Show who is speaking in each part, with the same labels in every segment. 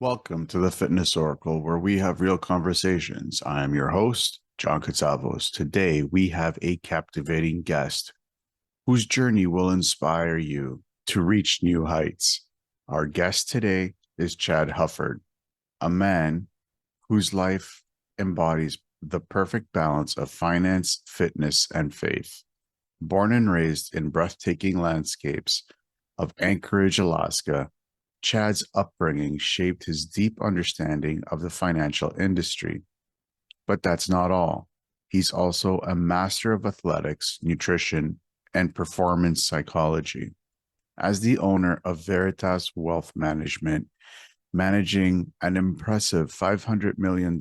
Speaker 1: Welcome to the Fitness Oracle, where we have real conversations. I am your host, John Katsavos. Today, we have a captivating guest whose journey will inspire you to reach new heights. Our guest today is Chad Hufford, a man whose life embodies the perfect balance of finance, fitness, and faith. Born and raised in breathtaking landscapes of Anchorage, Alaska, Chad's upbringing shaped his deep understanding of the financial industry. But that's not all. He's also a master of athletics, nutrition, and performance psychology. As the owner of Veritas Wealth Management, managing an impressive $500 million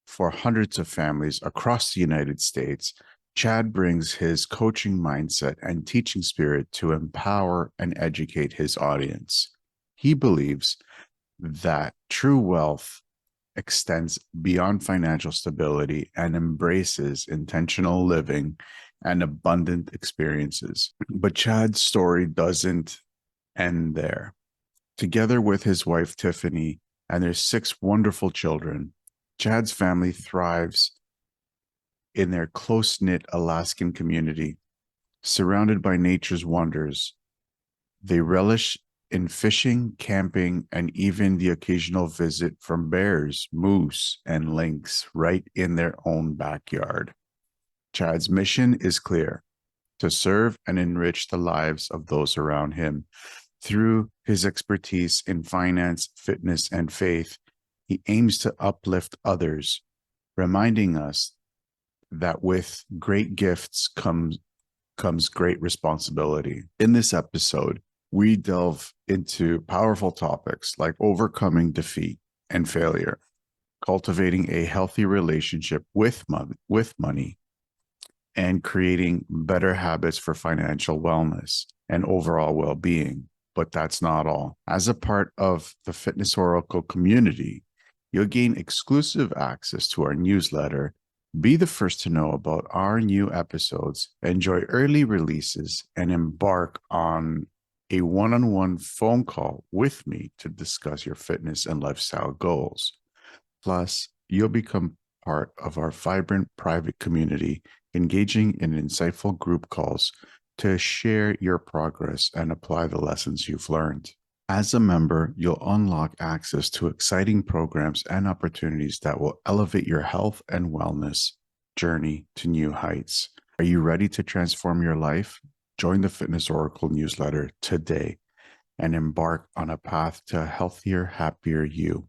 Speaker 1: for hundreds of families across the United States, Chad brings his coaching mindset and teaching spirit to empower and educate his audience. He believes that true wealth extends beyond financial stability and embraces intentional living and abundant experiences. But Chad's story doesn't end there. Together with his wife, Tiffany, and their 6 wonderful children, Chad's family thrives in their close-knit Alaskan community, surrounded by nature's wonders. They relish in fishing, camping, and even the occasional visit from bears, moose, and lynx right in their own backyard. Chad's mission is clear: to serve and enrich the lives of those around him. Through his expertise in finance, fitness, and faith, he aims to uplift others, reminding us that with great gifts comes great responsibility. In this episode, we delve into powerful topics like overcoming defeat and failure, cultivating a healthy relationship with money, and creating better habits for financial wellness and overall well-being. But that's not all. As a part of the Fitness Oracle community, you'll gain exclusive access to our newsletter, be the first to know about our new episodes, enjoy early releases, and embark on a one-on-one phone call with me to discuss your fitness and lifestyle goals. Plus, you'll become part of our vibrant private community, engaging in insightful group calls to share your progress and apply the lessons you've learned. As a member, you'll unlock access to exciting programs and opportunities that will elevate your health and wellness journey to new heights. Are you ready to transform your life? Join the Fitness Oracle newsletter today and embark on a path to a healthier, happier you.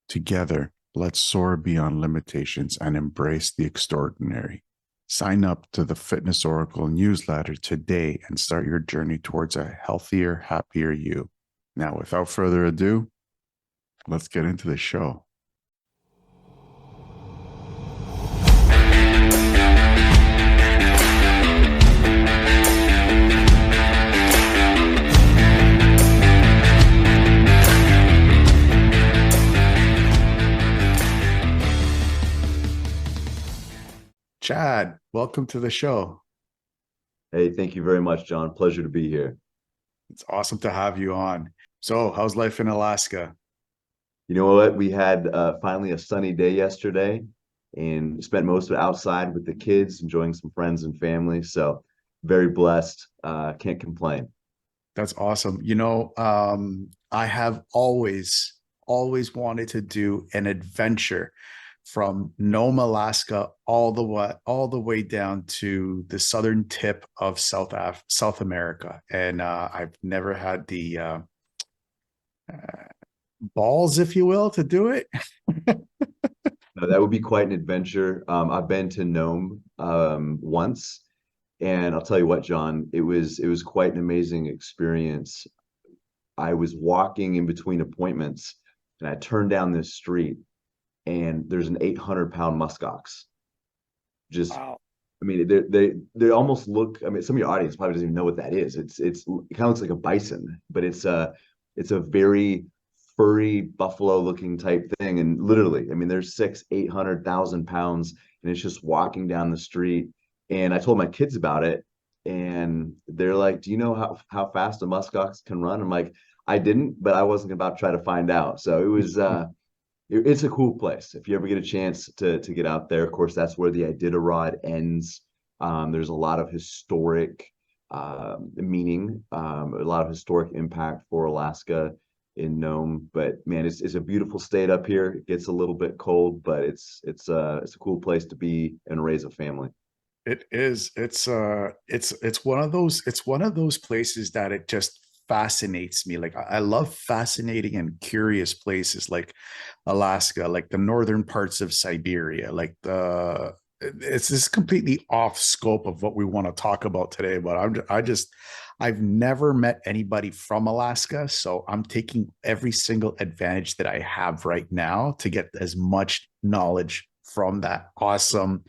Speaker 1: Together, let's soar beyond limitations and embrace the extraordinary. Sign up to the Fitness Oracle newsletter today and start your journey towards a healthier, happier you. Now, without further ado, let's get into the show. Chad, welcome to the show.
Speaker 2: Hey, thank you very much, John. Pleasure to be here.
Speaker 1: It's awesome to have you on. So, how's life in Alaska?
Speaker 2: You know what? We had finally a sunny day yesterday and spent most of it outside with the kids, enjoying some friends and family. So, very blessed. Can't complain.
Speaker 1: That's awesome. I have always wanted to do an adventure from Nome, Alaska, all the way down to the southern tip of South America, and I've never had the balls, if you will, to do it.
Speaker 2: That would be quite an adventure. I've been to Nome once, and I'll tell you what, John, it was quite an amazing experience. I was walking in between appointments, and I turned down this street, and there's an 800-pound muskox. Just,
Speaker 1: Wow.
Speaker 2: I mean, they almost look. I mean, some of your audience probably doesn't even know what that is. It kind of looks like a bison, but it's a very furry buffalo looking type thing. And literally, I mean, there's 800,000 pounds, and it's just walking down the street. And I told my kids about it, and they're like, "Do you know how fast a muskox can run?" I'm like, I didn't, but I wasn't about to try to find out. So it was it's a cool place. If you ever get a chance to get out there, of course, that's where the Iditarod ends. There's a lot of historic meaning, a lot of historic impact for Alaska in Nome. But man, it's a beautiful state up here. It gets a little bit cold, but it's a cool place to be and raise a family.
Speaker 1: It is. It's one of those places that it just fascinates me. Like I love fascinating and curious places like Alaska, like the northern parts of Siberia, like the it's this completely off scope of what we want to talk about today, but I've never met anybody from Alaska, so I'm taking every single advantage that I have right now to get as much knowledge from that awesome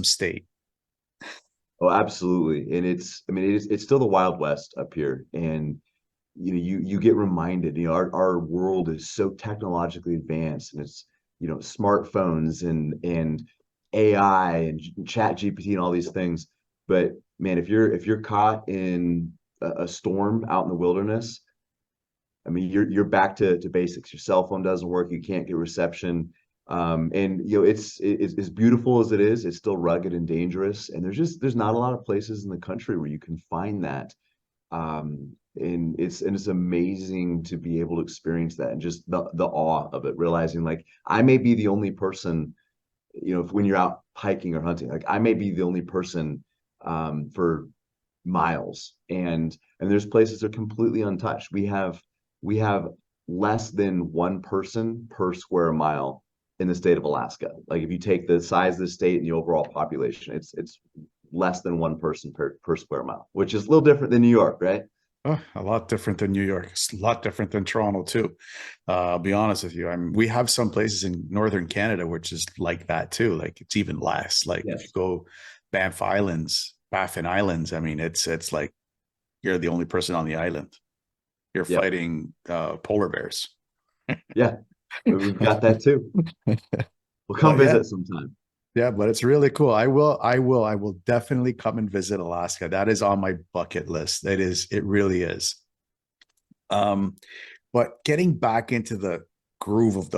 Speaker 1: state.
Speaker 2: Oh, absolutely. And I mean, it's still the Wild West up here. And you get reminded, our world is so technologically advanced, and it's, smartphones and AI and chat GPT and all these things. But man, if you're caught in a storm out in the wilderness, I mean, you're back to basics. Your cell phone doesn't work. You can't get reception. And it's as beautiful as it is. It's still rugged and dangerous. And there's not a lot of places in the country where you can find that. And it's amazing to be able to experience that, and just the awe of it, realizing like I may be the only person, when you're out hiking or hunting, like I may be the only person for miles, and there's places that are completely untouched. We have less than one person per square mile in the state of Alaska. Like if you take the size of the state and the overall population, it's less than one person per square mile, which is a little different than New York, right?
Speaker 1: Oh, a lot different than New York. It's a lot different than Toronto too. I'll be honest with you. I mean, we have some places in northern Canada which is like that too. Like it's even less. Like if you
Speaker 2: Yes.
Speaker 1: go Baffin Islands, I mean, it's like you're the only person on the island. You're
Speaker 2: Yep.
Speaker 1: fighting polar bears.
Speaker 2: Yeah. We've got that too. We'll come
Speaker 1: But yeah,
Speaker 2: visit sometime.
Speaker 1: yeah, but it's really cool. I will definitely come and visit Alaska. That is on my bucket list. It really is. Um, but getting back into the groove of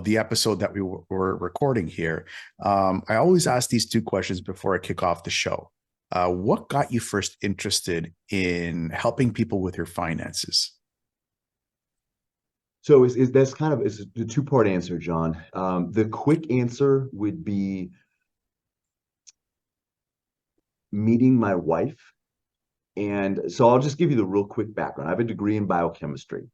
Speaker 1: the episode that we were recording here, I always ask these two questions before I kick off the show. What got you first interested in helping people with your finances?
Speaker 2: So that's kind of it's a two-part answer, John. The quick answer would be meeting my wife. And so I'll just give you the real quick background. I have a degree in biochemistry.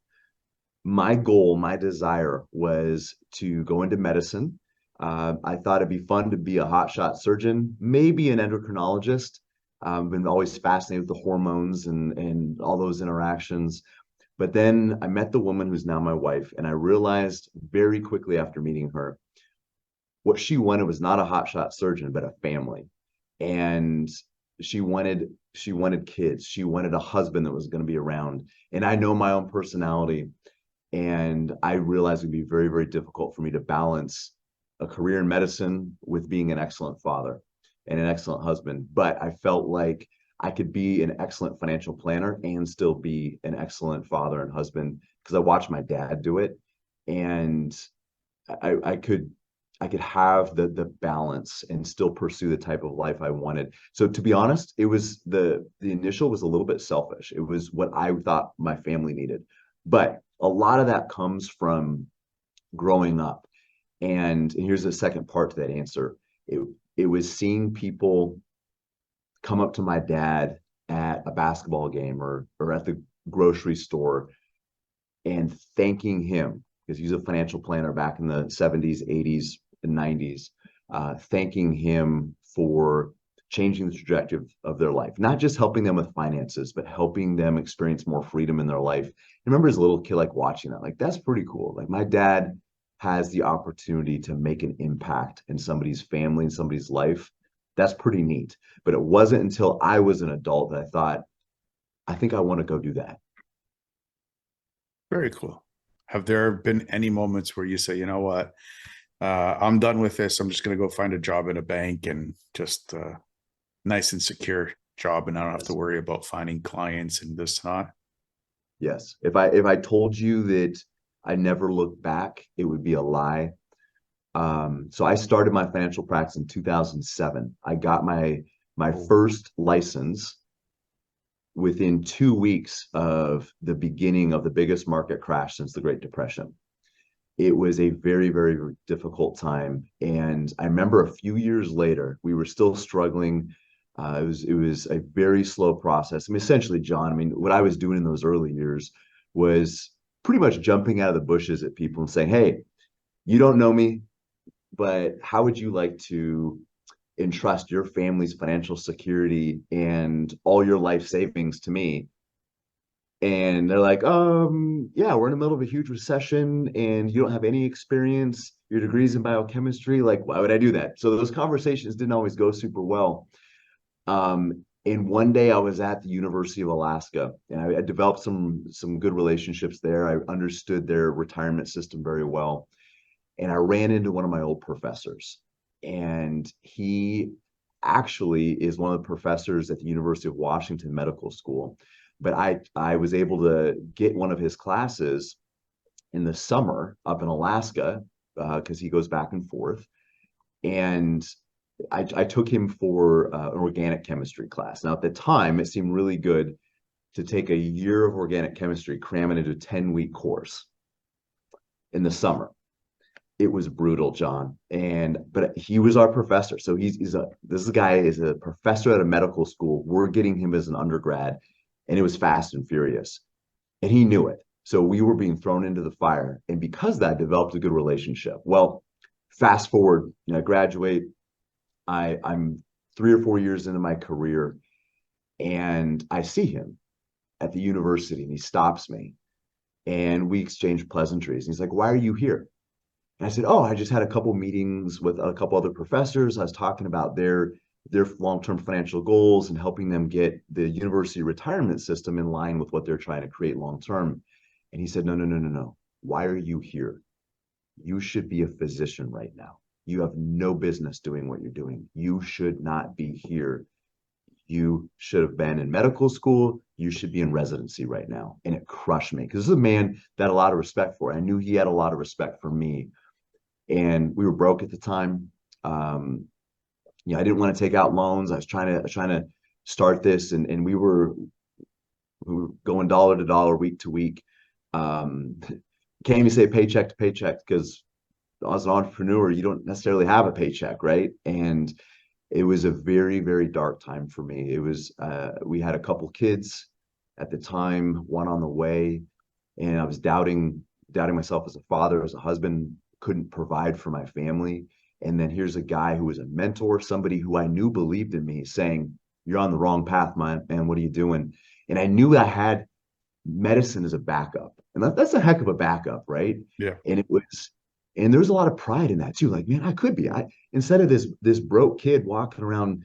Speaker 2: My goal, my desire was to go into medicine. I thought it'd be fun to be a hotshot surgeon, maybe an endocrinologist. Been always fascinated with the hormones and all those interactions. But then I met the woman who's now my wife, and I realized very quickly after meeting her, what she wanted was not a hotshot surgeon, but a family. And she wanted kids. She wanted a husband that was going to be around. And I know my own personality, and I realized it'd be very, very difficult for me to balance a career in medicine with being an excellent father and an excellent husband. But I felt like I could be an excellent financial planner and still be an excellent father and husband, because I watched my dad do it. And I could have the balance and still pursue the type of life I wanted. So to be honest, it was the initial was a little bit selfish. It was what I thought my family needed. But a lot of that comes from growing up. And here's the second part to that answer. It was seeing people come up to my dad at a basketball game or at the grocery store and thanking him, because he's a financial planner back in the 70s, 80s, and 90s, thanking him for changing the trajectory of their life, not just helping them with finances, but helping them experience more freedom in their life. I remember as a little kid, like watching that, like that's pretty cool. Like my dad has the opportunity to make an impact in somebody's family and somebody's life. That's pretty neat. But it wasn't until I was an adult that I thought, I think I want to go do that.
Speaker 1: Very cool. Have there been any moments where you say, you know what, I'm done with this. I'm just going to go find a job in a bank and just nice and secure job, and I don't have to
Speaker 2: Yes.
Speaker 1: worry about finding clients and this and that?
Speaker 2: Yes. If I told you that I never looked back, it would be a lie. So I started my financial practice in 2007. I got my
Speaker 1: Oh,
Speaker 2: first license within 2 weeks of the beginning of the biggest market crash since the Great Depression. It was a very, very difficult time. And I remember a few years later, we were still struggling. It was a very slow process. I mean, essentially, John, I mean, what I was doing in those early years was pretty much jumping out of the bushes at people and saying, "Hey, you don't know me, but how would you like to entrust your family's financial security and all your life savings to me?" And they're like, yeah, we're in the middle of a huge recession and you don't have any experience. Your degree's in biochemistry. Like, why would I do that? So those conversations didn't always go super well. And one day I was at the University of Alaska and I developed some good relationships there. I understood their retirement system very well. And I ran into one of my old professors. And he actually is one of the professors at the University of Washington Medical School. But I was able to get one of his classes in the summer up in Alaska because he goes back and forth. And I took him for an organic chemistry class. Now, at the time, it seemed really good to take a year of organic chemistry, cram it into a 10-week course in the summer. It was brutal, John. And but he was our professor. So he's a this guy is a professor at a medical school. We're getting him as an undergrad, and it was fast and furious. And he knew it. So we were being thrown into the fire. And because of that, developed a good relationship. Well, fast forward, I graduate. I'm 3 or 4 years into my career, and I see him at the university, and he stops me, and we exchange pleasantries. And he's like, "Why are you here?" And I said, "Oh, I just had a couple meetings with a couple other professors. I was talking about their long-term financial goals and helping them get the university retirement system in line with what they're trying to create long-term." And he said, "No, no, no, no, no. Why are you here? You should be a physician right now. You have no business doing what you're doing. You should not be here. You should have been in medical school. You should be in residency right now." And it crushed me because this is a man that I had a lot of respect for. I knew he had a lot of respect for me, and we were broke at the time. Um, I didn't want to take out loans. I was trying to start this, and we were going dollar to dollar, week to week. Um, can't even say paycheck to paycheck because as an entrepreneur, you don't necessarily have a paycheck, right? And it was a very, very dark time for me. It was we had a couple kids at the time, one on the way, and I was doubting myself as a father, as a husband, couldn't provide for my family. And then here's a guy who was a mentor, somebody who I knew believed in me, saying, "You're on the wrong path, man. What are you doing?" And I knew I had medicine as a backup. And that's a heck of a backup, right?
Speaker 1: yeah.
Speaker 2: And and there's a lot of pride in that too. Like, man, I could be. I instead of this broke kid walking around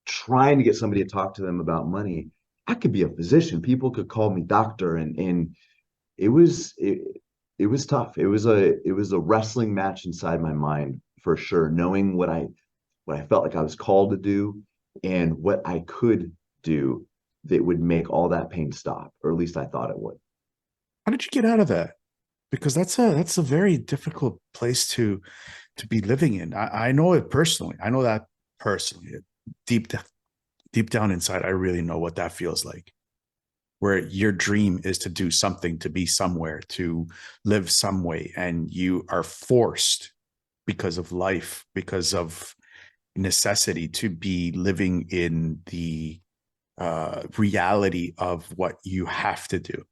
Speaker 2: trying to get somebody to talk to them about money, I could be a physician. People could call me doctor, and it was it was tough. It was a wrestling match inside my mind for sure, knowing what I felt like I was called to do and what I could do that would make all that pain stop, or at least I thought it would.
Speaker 1: How did you get out of that? Because that's a very difficult place to be living in. I know it personally. I know that personally. Deep deep down inside, I really know what that feels like. Where your dream is to do something, to be somewhere, to live some way, and you are forced because of life, because of necessity, to be living in the reality of what you have to do.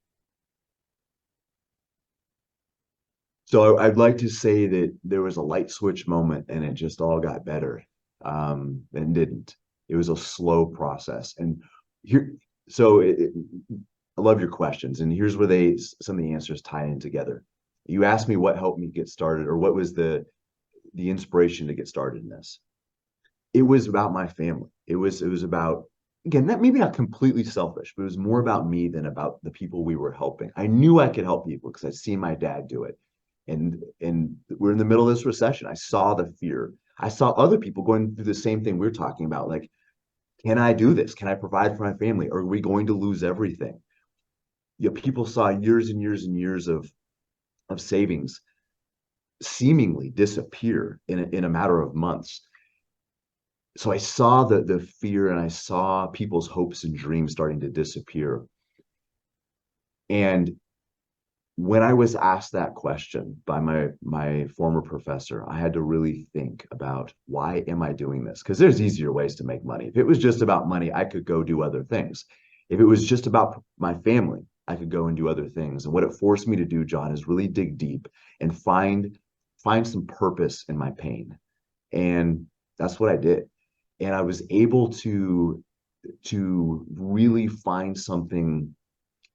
Speaker 2: So I'd like to say that there was a light switch moment and it just all got better. And didn't. It was a slow process. And here, so I love your questions. And here's where some of the answers tie in together. You asked me what helped me get started, or what was the inspiration to get started in this. It was about my family. It was about, again, that maybe not completely selfish, but it was more about me than about the people we were helping. I knew I could help people because I'd seen my dad do it. And we're in the middle of this recession. I saw the fear. I saw other people going through the same thing we're talking about. Like, can I do this? Can I provide for my family? Or are we going to lose everything? people saw years and years and years of savings seemingly disappear in a matter of months. So I saw the fear, and I saw people's hopes and dreams starting to disappear. And when I was asked that question by my former professor, I had to really think about, why am I doing this? Because there's easier ways to make money. If it was just about money, I could go do other things. If it was just about my family, I could go and do other things. And what it forced me to do, John, is really dig deep and find some purpose in my pain. And that's what I did. And I was able to really find something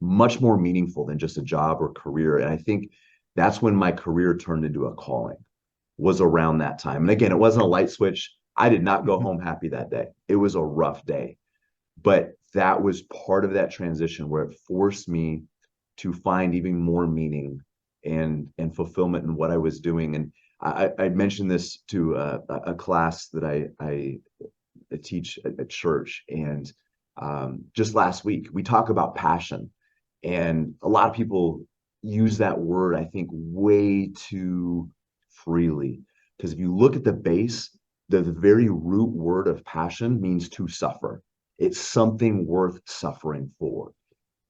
Speaker 2: much more meaningful than just a job or career. And I think that's when my career turned into a calling, was around that time. And again, it wasn't a light switch. I did not go home happy that day. It was a rough day. But that was part of that transition where it forced me to find even more meaning and fulfillment in what I was doing. And I mentioned this to a class that I teach at church. And just last week, we talk about passion. And a lot of people use that word, I think, way too freely. Because if you look at the base, the very root word of passion means to suffer. It's something worth suffering for.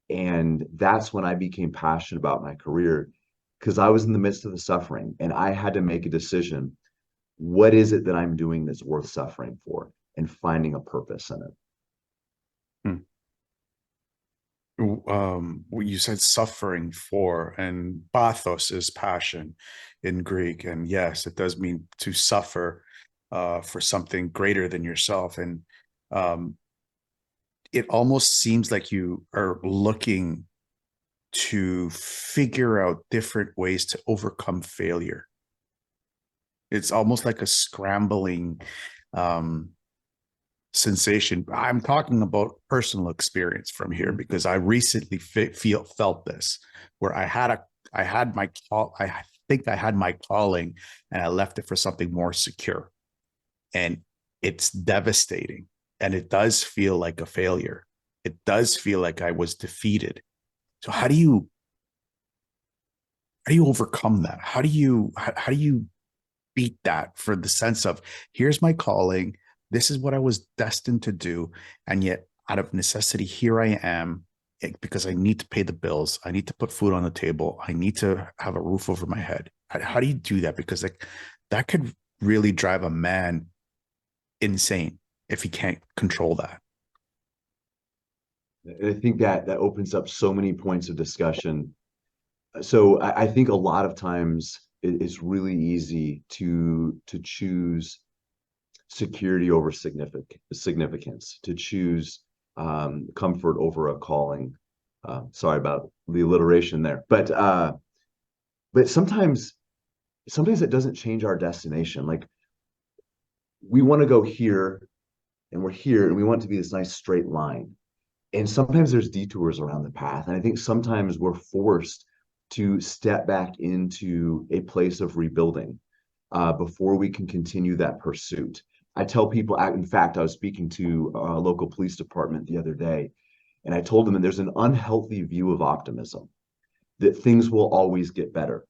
Speaker 2: And that's when I became passionate about my career, because I was in the midst of the suffering and I had to make a decision. What is it that I'm doing that's worth suffering for, and finding a purpose in it?
Speaker 1: Hmm. What you said suffering for, and pathos is passion in Greek. And yes, it does mean to suffer for something greater than yourself. And um, it almost seems like you are looking to figure out different ways to overcome failure. It's almost like a scrambling um, sensation. I'm talking about personal experience from here because I recently felt this, where I had my call. I think I had my calling, and I left it for something more secure, and it's devastating, and it does feel like a failure. It does feel like I was defeated. So how do you overcome that? How do you beat that, for the sense of, here's my calling, this is what I was destined to do, and yet out of necessity, here I am, because I need to pay the bills, I need to put food on the table, I need to have a roof over my head. How do you do that? Because like that could really drive a man insane if he can't control that.
Speaker 2: I think that opens up so many points of discussion. So I think a lot of times it's really easy to choose security over significance, to choose comfort over a calling. Sorry about the alliteration there, but sometimes it doesn't change our destination. Like, we want to go here, and we're here, and we want it to be this nice straight line. And sometimes there's detours around the path. And I think sometimes we're forced to step back into a place of rebuilding before we can continue that pursuit. I tell people, in fact, I was speaking to a local police department the other day, and I told them that there's an unhealthy view of optimism, that things will always get better.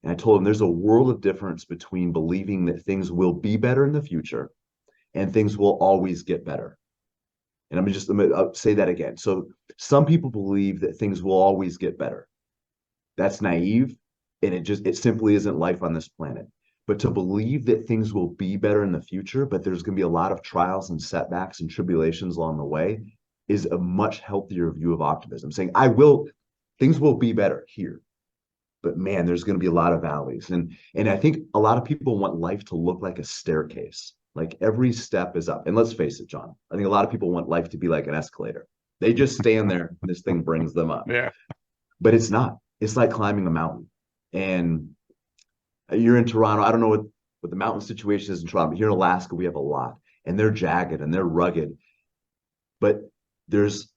Speaker 2: And I told them there's a world of difference between believing that things will be better in the future and things will always get better. And I'll say that again. So some people believe that things will always get better. That's naive, and it simply isn't life on this planet. But to believe that things will be better in the future, but there's going to be a lot of trials and setbacks and tribulations along the way, is a much healthier view of optimism. Saying, things will be better here, but man, there's going to be a lot of valleys. And I think a lot of people want life to look like a staircase. Like every step is up. And let's face it, John, I think a lot of people want life to be like an escalator. They just stand there and this thing brings them up.
Speaker 1: Yeah.
Speaker 2: But it's not. It's like climbing a mountain. And you're in Toronto. I don't know what the mountain situation is in Toronto, but here in Alaska, we have a lot. And they're jagged and they're rugged. But there's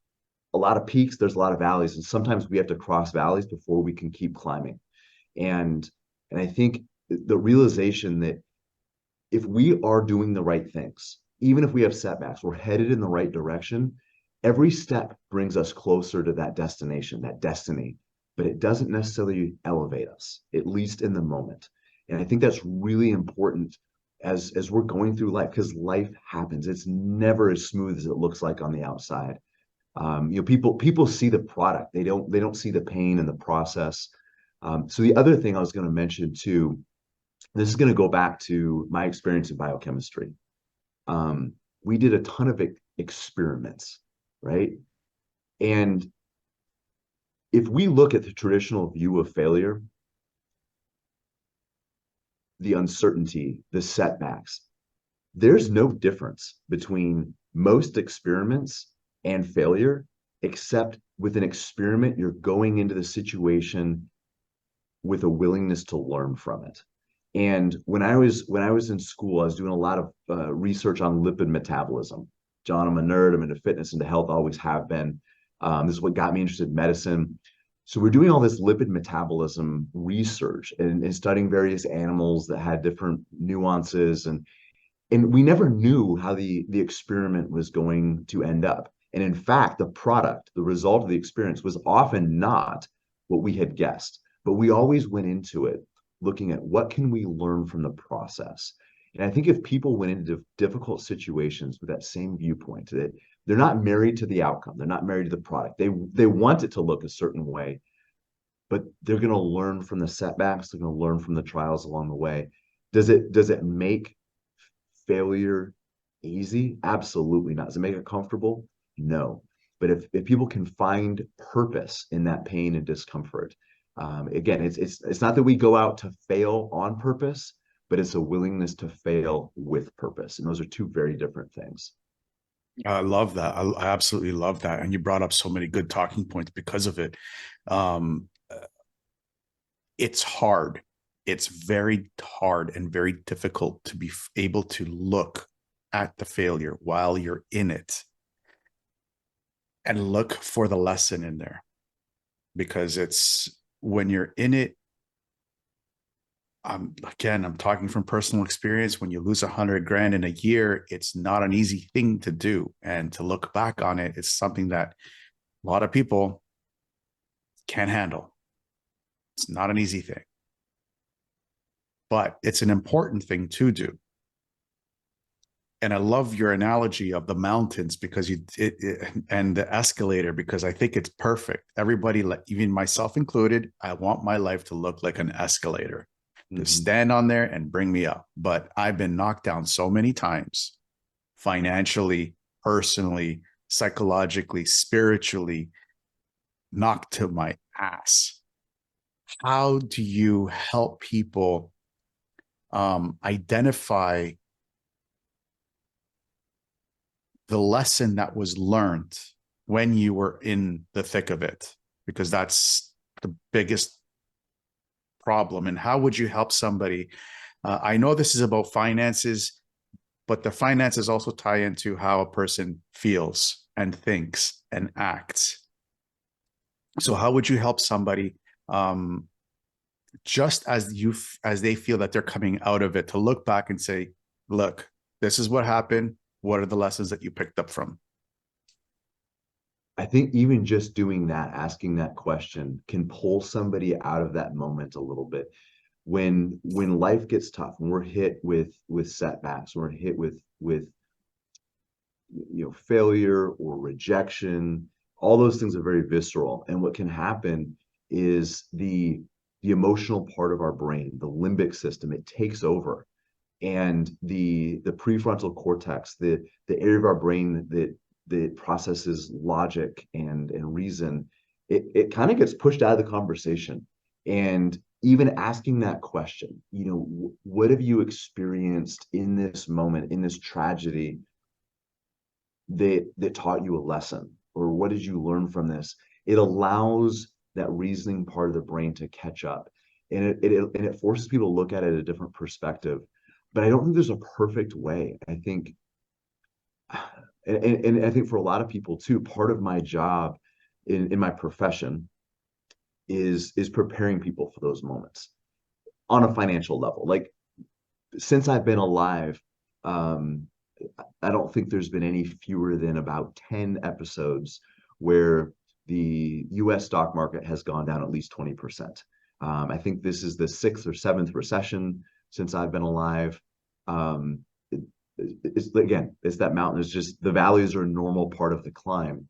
Speaker 2: a lot of peaks, there's a lot of valleys, and sometimes we have to cross valleys before we can keep climbing. And and I think the realization that if we are doing the right things, even if we have setbacks, we're headed in the right direction, every step brings us closer to that destination, that destiny, but it doesn't necessarily elevate us, at least in the moment. And I think that's really important as we're going through life, because life happens. It's never as smooth as it looks like on the outside. People see the product. They don't see the pain and the process. So the other thing I was going to mention too, this is going to go back to my experience in biochemistry. Um, we did a ton of experiments, right? And if we look at the traditional view of failure, the uncertainty, the setbacks, there's no difference between most experiments and failure, except with an experiment, you're going into the situation with a willingness to learn from it. And when I was in school, I was doing a lot of research on lipid metabolism. John, I'm a nerd. I'm into fitness, into health. Always have been. This is what got me interested in medicine. So we're doing all this lipid metabolism research and studying various animals that had different nuances, and we never knew how the experiment was going to end up. And in fact, the product, the result of the experience was often not what we had guessed. But we always went into it looking at what can we learn from the process. And I think if people went into difficult situations with that same viewpoint, that they're not married to the outcome, they're not married to the product. They want it to look a certain way, but they're going to learn from the setbacks. They're going to learn from the trials along the way. Does it make failure easy? Absolutely not. Does it make it comfortable? No. But if people can find purpose in that pain and discomfort, again, it's not that we go out to fail on purpose, but it's a willingness to fail with purpose, and those are two very different things.
Speaker 1: I love that. I absolutely love that. And you brought up so many good talking points because of it. Um, it's hard. It's very hard and very difficult to be able to look at the failure while you're in it and look for the lesson in there, because it's when you're in it. Again, I'm talking from personal experience. When you lose 100 grand in a year, it's not an easy thing to do. And to look back on it, it's something that a lot of people can't handle. It's not an easy thing, but it's an important thing to do. And I love your analogy of the mountains, because and the escalator, because I think it's perfect. Everybody, even myself included, I want my life to look like an escalator, to
Speaker 2: Mm-hmm.
Speaker 1: stand on there and bring me up. But I've been knocked down so many times, financially, personally, psychologically, spiritually, knocked to my ass. How do you help people identify the lesson that was learned when you were in the thick of it? Because that's the biggest problem. And how would you help somebody? I know this is about finances, but the finances also tie into how a person feels and thinks and acts. So how would you help somebody, um, just as they feel that they're coming out of it, to look back and say, look, this is what happened. What are the lessons that you picked up from?
Speaker 2: I think even just doing that, asking that question, can pull somebody out of that moment a little bit. When life gets tough, when we're hit with setbacks, we're hit with failure or rejection, all those things are very visceral. And what can happen is the emotional part of our brain, the limbic system, it takes over. And the prefrontal cortex, the area of our brain that processes logic and reason, it kind of gets pushed out of the conversation. And even asking that question, what have you experienced in this moment, in this tragedy, that taught you a lesson, or what did you learn from this? It allows that reasoning part of the brain to catch up, and it forces people to look at it a different perspective. But I don't think there's a perfect way. I think, and I think for a lot of people too, part of my job in my profession is preparing people for those moments on a financial level. Like, since I've been alive, um, I don't think there's been any fewer than about 10 episodes where the US stock market has gone down at least 20%. I think this is the sixth or seventh recession since I've been alive. Um, it, it's again, it's that mountain. It's just the valleys are a normal part of the climb,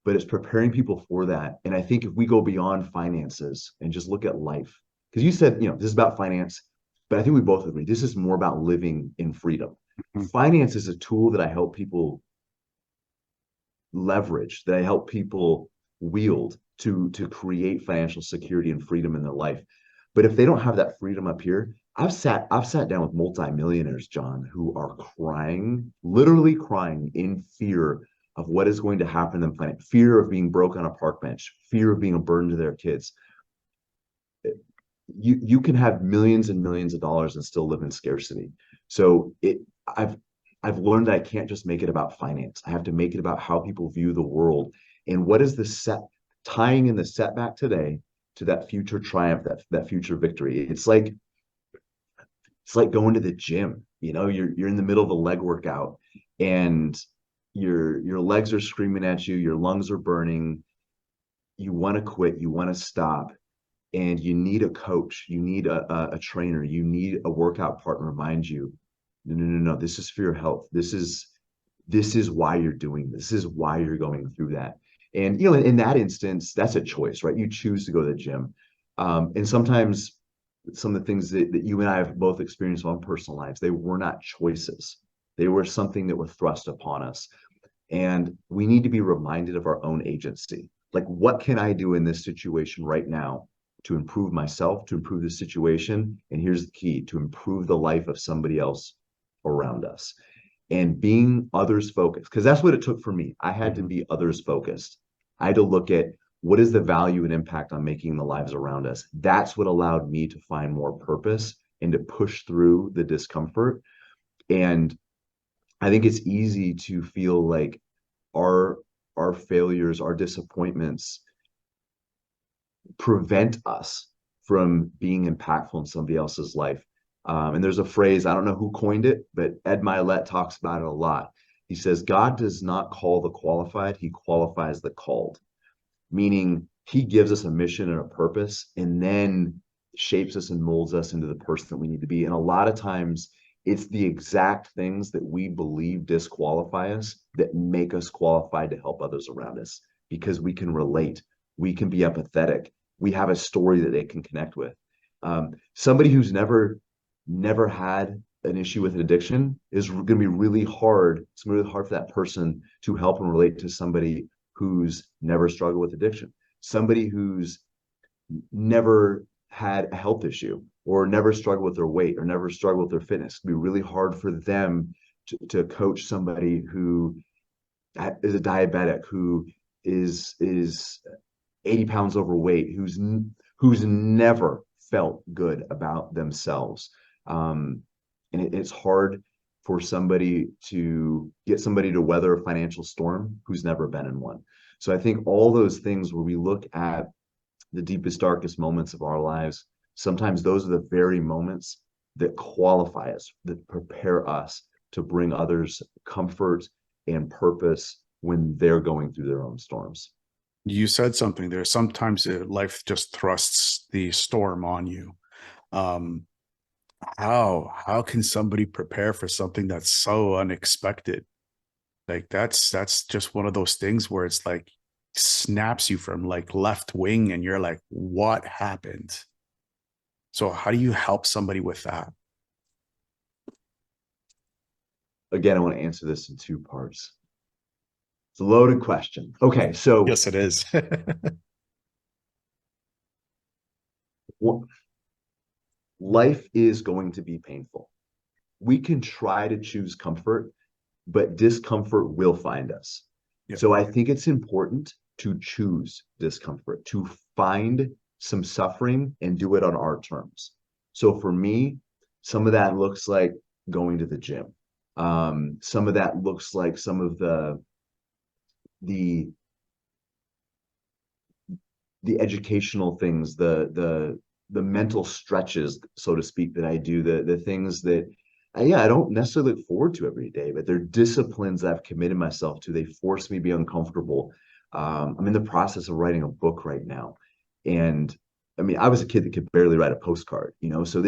Speaker 2: but it's preparing people for that. And I think if we go beyond finances and just look at life, because you said, this is about finance, but I think we both agree this is more about living in freedom.
Speaker 1: Mhm.
Speaker 2: Finance is a tool that I help people leverage, that I help people wield to create financial security and freedom in their life. But if they don't have that freedom up here, I've sat down with multimillionaires, John, who are crying, literally crying in fear of what is going to happen to them, fear of being broke on a park bench, fear of being a burden to their kids. You can have millions and millions of dollars and still live in scarcity. So I've learned that I can't just make it about finance. I have to make it about how people view the world and what is the set tying in the setback today to that future triumph, that future victory. It's like going to the gym. You're in the middle of a leg workout and your legs are screaming at you, your lungs are burning, you want to quit, you want to stop, and you need a coach, you need a trainer, you need a workout partner remind you, no, no, no, no, this is for your health. This is why you're doing this. This is why you're going through that. And in that instance, that's a choice, right? You choose to go to the gym. And sometimes some of the things that you and I have both experienced in our personal lives, they were not choices. They were something that were thrust upon us. And we need to be reminded of our own agency. Like, what can I do in this situation right now to improve myself, to improve the situation? And here's the key, to improve the life of somebody else around us. And being others focused, because that's what it took for me. I had to
Speaker 1: Mhm.
Speaker 2: be others focused. I had to look at what is the value and impact on making the lives around us. That's what allowed me to find more purpose and to push through the discomfort. And I think it's easy to feel like our our failures, our disappointments prevent us from being impactful in somebody else's life. And there's a phrase, I don't know who coined it, but Ed Milet talks about it a lot. He says, God does not call the qualified, he qualifies the called, meaning he gives us a mission and a purpose and then shapes us and molds us into the person that we need to be. And a lot of times it's the exact things that we believe disqualify us that make us qualified to help others around us because we can relate, we can be empathetic, we have a story that they can connect with. Somebody who's never had an issue with an addiction is going to be really hard. It's really hard for that person to help and relate to somebody who's never struggled with addiction, somebody who's never had a health issue or never struggled with their weight or never struggled with their fitness. It'd be really hard for them to coach somebody who is a diabetic, who is 80 pounds overweight, who's never felt good about themselves. And it's hard for somebody to get somebody to weather a financial storm who's never been in one. So I think all those things where we look at the deepest, darkest moments of our lives, sometimes those are the very moments that qualify us, that prepare us to bring others comfort and purpose when they're going through their own storms.
Speaker 1: You said something there. Sometimes life just thrusts the storm on you. Um, how can somebody prepare for something that's so unexpected? Like that's just one of those things where it's like snaps you from like left wing, and you're like, what happened? So how do you help somebody with that?
Speaker 2: Again, I want to answer this in two parts. It's a loaded question. Okay, so
Speaker 1: Yes, it is.
Speaker 2: life is going to be painful. We can try to choose comfort, but discomfort will find us.
Speaker 1: Yeah.
Speaker 2: So I think it's important to choose discomfort, to find some suffering and do it on our terms. So for me, some of that looks like going to the gym. Some of that looks like some of the the educational things, the mental stretches, so to speak, that I do, the things that yeah, I don't necessarily look forward to every day, but they're disciplines that I've committed myself to. They force me to be uncomfortable. I'm in the process of writing a book right now. And I mean, I was a kid that could barely write a postcard, so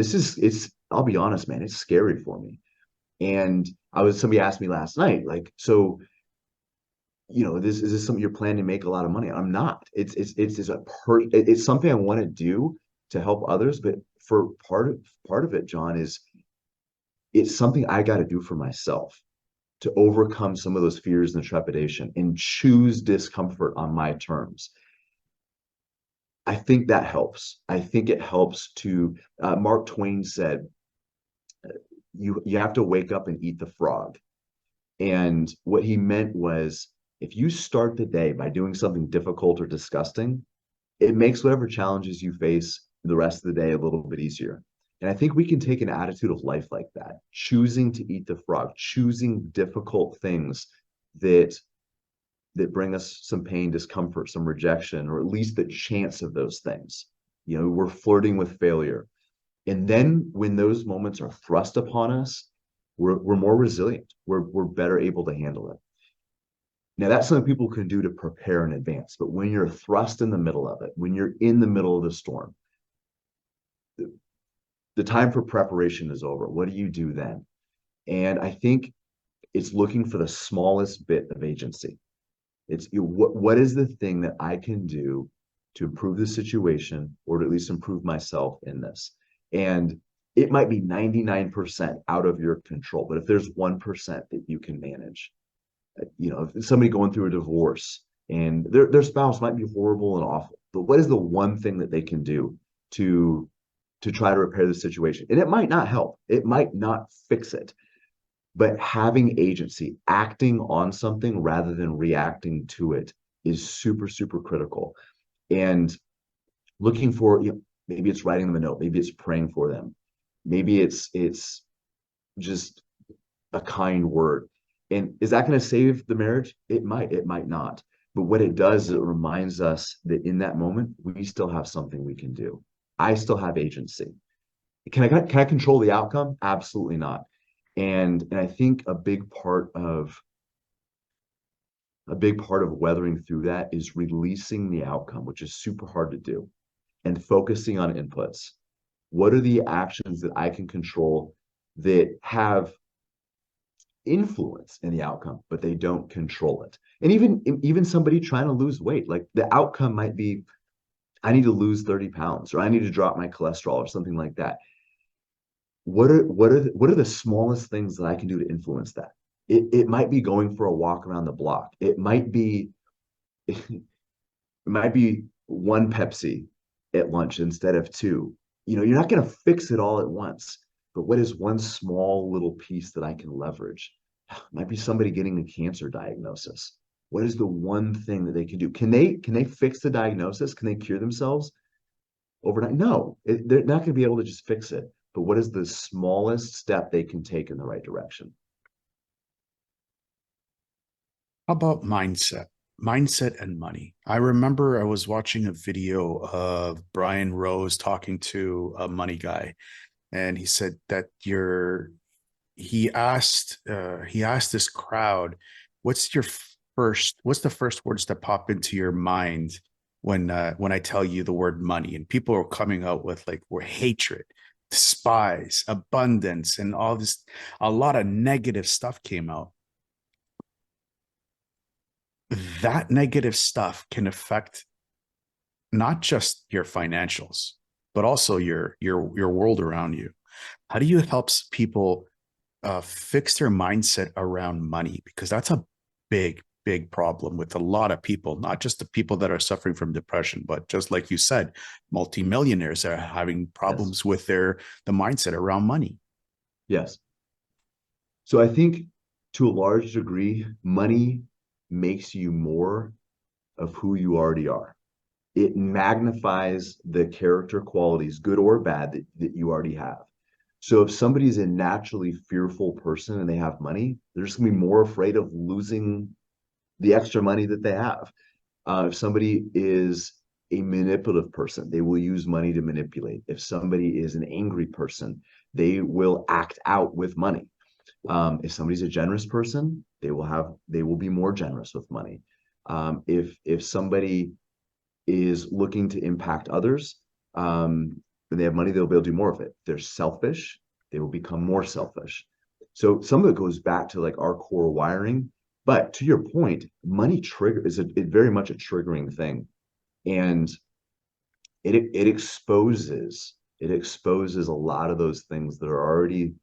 Speaker 2: I'll be honest, man, it's scary for me. And somebody asked me last night, like, so, this is this something you're planning to make a lot of money? I'm not. It's something I want to do to help others, but for part of it, John, is it's something I got to do for myself to overcome some of those fears and trepidation and choose discomfort on my terms. I think that helps. I think it helps to, Mark Twain said, you have to wake up and eat the frog. And what he meant was, if you start the day by doing something difficult or disgusting, it makes whatever challenges you face the rest of the day a little bit easier. And I think we can take an attitude of life like that, choosing to eat the frog, choosing difficult things that bring us some pain, discomfort, some rejection, or at least the chance of those things. We're flirting with failure. And then when those moments are thrust upon us, we're more resilient. We're better able to handle it. Now, that's something people can do to prepare in advance. But when you're thrust in the middle of it, when you're in the middle of the storm, the time for preparation is over. What do you do then? And I think it's looking for the smallest bit of agency. What is the thing that I can do to improve the situation, or to at least improve myself in this? And it might be 99% out of your control, but if there's 1% that you can manage, if somebody going through a divorce and their spouse might be horrible and awful, but what is the one thing that they can do to try to repair the situation? And it might not help, it might not fix it, but having agency, acting on something rather than reacting to it, is super, super critical. And looking for, maybe it's writing them a note, maybe it's praying for them, maybe it's just a kind word. And is that going to save the marriage? It might not. But what it does is it reminds us that in that moment, we still have something we can do. I still have agency. Can I control the outcome? Absolutely not. And I think a big part of weathering through that is releasing the outcome, which is super hard to do, and focusing on inputs. What are the actions that I can control that have influence in the outcome, but they don't control it? And even somebody trying to lose weight, like, the outcome might be, I need to lose 30 pounds, or I need to drop my cholesterol, or something like that. What are the smallest things that I can do to influence that? It might be going for a walk around the block. It might be one Pepsi at lunch instead of two. You're not going to fix it all at once, but what is one small little piece that I can leverage? It might be somebody getting a cancer diagnosis. What is the one thing that they can do? Can they fix the diagnosis? Can they cure themselves overnight? No, they're not going to be able to just fix it. But what is the smallest step they can take in the right direction?
Speaker 1: How about mindset? Mindset and money. I remember I was watching a video of Brian Rose talking to a money guy, and he said that he asked this crowd, what's the first words that pop into your mind when I tell you the word money? And people are coming out with, like, we're hatred, despise, abundance, and all this. A lot of negative stuff came out. That negative stuff can affect not just your financials, but also your world around you. How do you help people fix their mindset around money? Because that's a big problem with a lot of people, not just the people that are suffering from depression, but just like you said, multimillionaires are having
Speaker 2: Yes.
Speaker 1: problems with the mindset around money.
Speaker 2: Yes. So I think, to a large degree, money makes you more of who you already are. It magnifies the character qualities, good or bad, that you already have. So if somebody's a naturally fearful person and they have money, they're just gonna be more afraid of losing the extra money that they have. If somebody is a manipulative person, they will use money to manipulate. If somebody is an angry person, they will act out with money. If somebody's a generous person, they will be more generous with money. If somebody is looking to impact others, and they have money, they'll be able to do more of it. If they're selfish, they will become more selfish. So some of it goes back to like our core wiring. But to your point, money trigger is very much a triggering thing, and it exposes a lot of those things that are already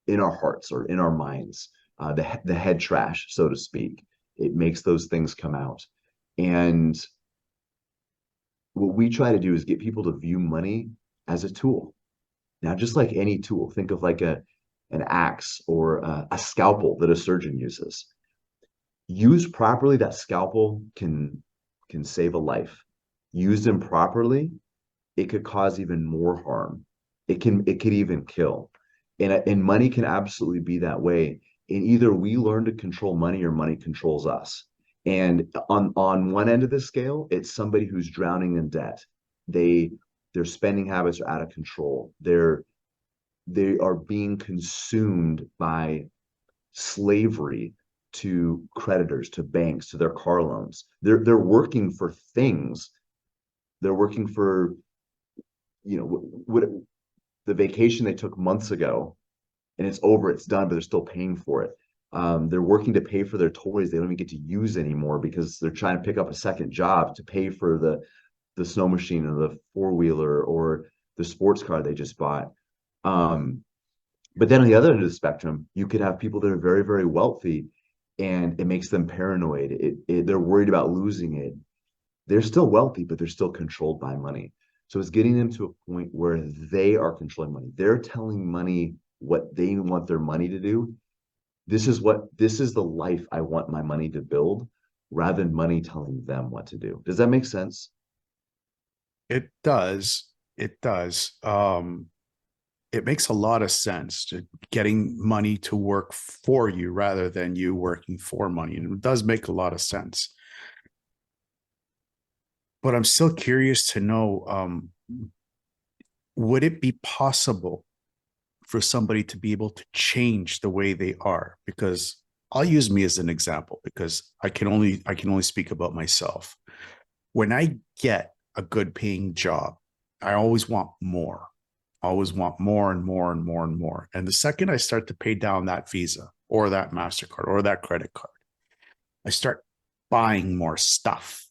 Speaker 2: in our hearts or in our minds, the head trash, so to speak. It makes those things come out, and what we try to do is get people to view money as a tool. Now, just like any tool, think of like an axe or a scalpel that a surgeon uses. Used properly, that scalpel can save a life. Used improperly, it could cause even more harm. It could even kill. And money can absolutely be that way. And either we learn to control money or money controls us. And on one end of the scale, it's somebody who's drowning in debt. They their spending habits are out of control. They are being consumed by slavery to creditors, to banks, to their car loans. They're working for things. They're working for, what the vacation they took months ago, and it's over, it's done, but they're still paying for it. They're working to pay for their toys they don't even get to use anymore because they're trying to pick up a second job to pay for the snow machine or the four-wheeler or the sports car they just bought. But then on the other end of the spectrum, you could have people that are very, very wealthy, and it makes them paranoid. They're worried about losing it. They're still wealthy, but they're still controlled by money. So it's getting them to a point where they are controlling money. They're telling money what they want their money to do. This is the life I want my money to build, rather than money telling them what to do. Does that make sense?
Speaker 1: It does. It does. It makes a lot of sense to getting money to work for you rather than you working for money. And it does make a lot of sense. But I'm still curious to know, would it be possible for somebody to be able to change the way they are? Because I'll use me as an example because I can only speak about myself. When I get a good paying job, I always want more. I always want more and more and more and more. And the second I start to pay down that Visa or that MasterCard or that credit card, I start buying more stuff.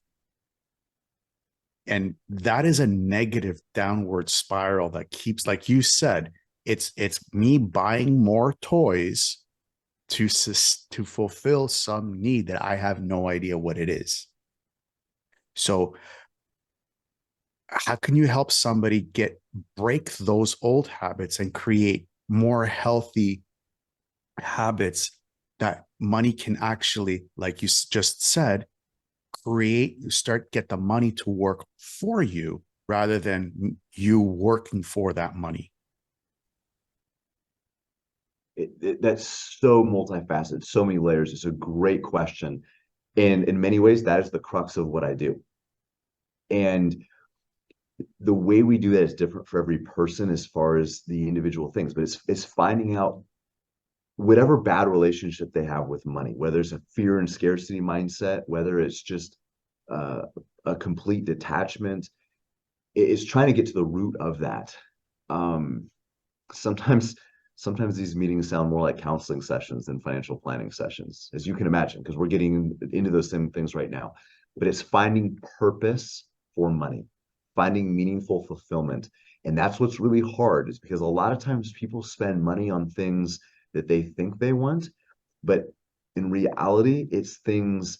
Speaker 1: And that is a negative downward spiral that keeps, like you said, it's me buying more toys to fulfill some need that I have no idea what it is. So how can you help somebody break those old habits and create more healthy habits that money can actually, like you just said, get the money to work for you rather than you working for that money?
Speaker 2: That's so multifaceted, so many layers. It's a great question. And in many ways, that is the crux of what I do. And the way we do that is different for every person as far as the individual things, but it's finding out whatever bad relationship they have with money, whether it's a fear and scarcity mindset, whether it's just a complete detachment, is trying to get to the root of that. Um, sometimes sometimes these meetings sound more like counseling sessions than financial planning sessions, as you can imagine, because we're getting into those same things right now. But it's finding purpose for money, finding meaningful fulfillment. And that's what's really hard, is because a lot of times people spend money on things that they think they want, but in reality, it's things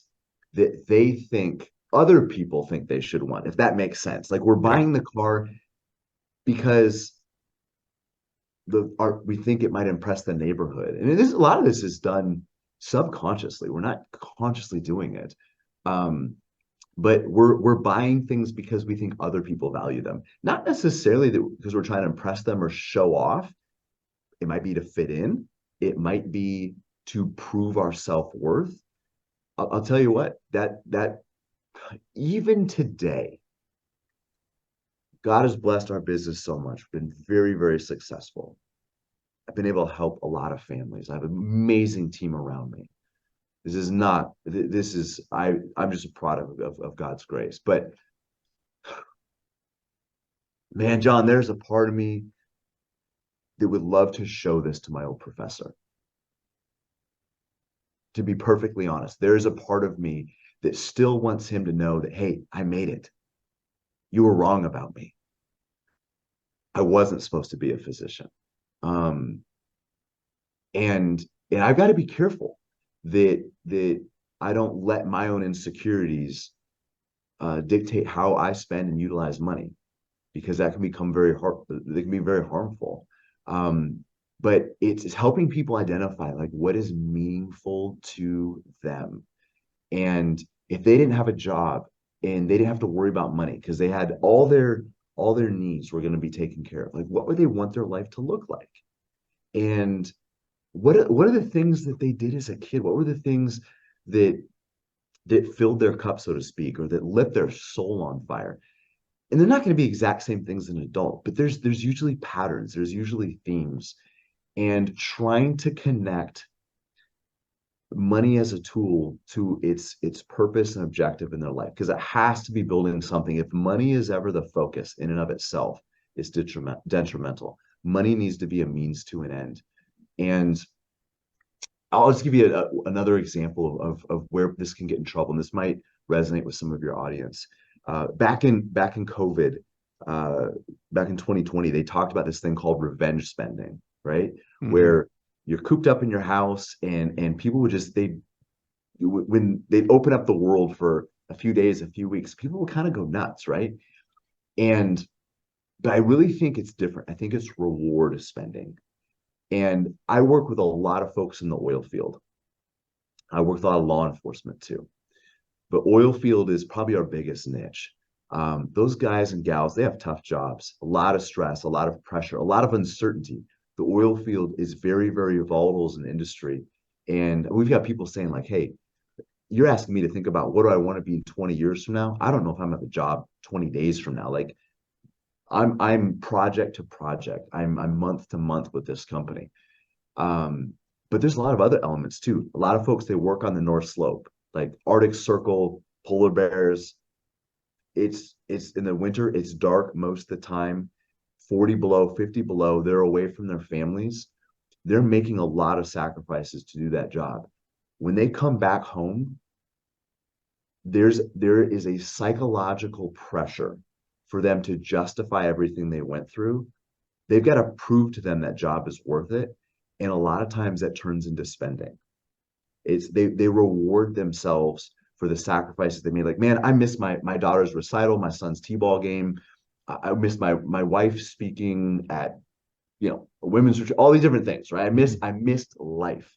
Speaker 2: that they think other people think they should want, if that makes sense. Like, we're
Speaker 1: Yeah.
Speaker 2: buying the car because we think it might impress the neighborhood, and it is, a lot of this is done subconsciously. We're not consciously doing it, but we're buying things because we think other people value them, not necessarily because we're trying to impress them or show off. It might be to fit in. It might be to prove our self-worth. I'll tell you what, that even today, God has blessed our business so much. We've been very, very successful. I've been able to help a lot of families. I have an amazing team around me. This is not, this is, I'm just a product of God's grace. But man, John, there's a part of me that would love to show this to my old professor. To be perfectly honest, there is a part of me that still wants him to know that, hey, I made it. You were wrong about me. I wasn't supposed to be a physician. Um, and and I've got to be careful that I don't let my own insecurities dictate how I spend and utilize money, because that can become they can be very harmful. But it's helping people identify like what is meaningful to them. And if they didn't have a job and they didn't have to worry about money because they had all their needs were going to be taken care of, like what would they want their life to look like? And what are the things that they did as a kid? What were the things that filled their cup, so to speak, or that lit their soul on fire? And they're not going to be exact same things as an adult, but there's usually patterns, there's usually themes, and trying to connect money as a tool to its purpose and objective in their life, because it has to be building something. If money is ever the focus in and of itself, it's detrimental. Money needs to be a means to an end. And I'll just give you another example of where this can get in trouble, and this might resonate with some of your audience. Back in COVID, uh, back in 2020, they talked about this thing called revenge spending, right?
Speaker 1: Mhm.
Speaker 2: Where you're cooped up in your house, and people would just they when they'd open up the world for a few days, a few weeks, people would kind of go nuts, right? And but I really think it's different. I think it's reward spending. And I work with a lot of folks in the oil field. I work with a lot of law enforcement too. But oil field is probably our biggest niche. Those guys and gals, they have tough jobs, a lot of stress, a lot of pressure, a lot of uncertainty. The oil field is very, very volatile as an industry. And we've got people saying, like, hey, you're asking me to think about what do I want to be in 20 years from now? I don't know if I'm at the job 20 days from now. Like I'm project to project. I'm month to month with this company. Um, but there's a lot of other elements too. A lot of folks, they work on the North Slope, like Arctic Circle, polar bears. It's in the winter, it's dark most of the time, 40 below, 50 below. They're away from their families. They're making a lot of sacrifices to do that job. When they come back home, there is a psychological pressure for them to justify everything they went through. They've got to prove to them that job is worth it. And a lot of times that turns into spending. It's they reward themselves for the sacrifices they made. Like, man, I miss my daughter's recital, my son's t-ball game. I miss my wife speaking at a women's retreat, all these different things, right? I missed life.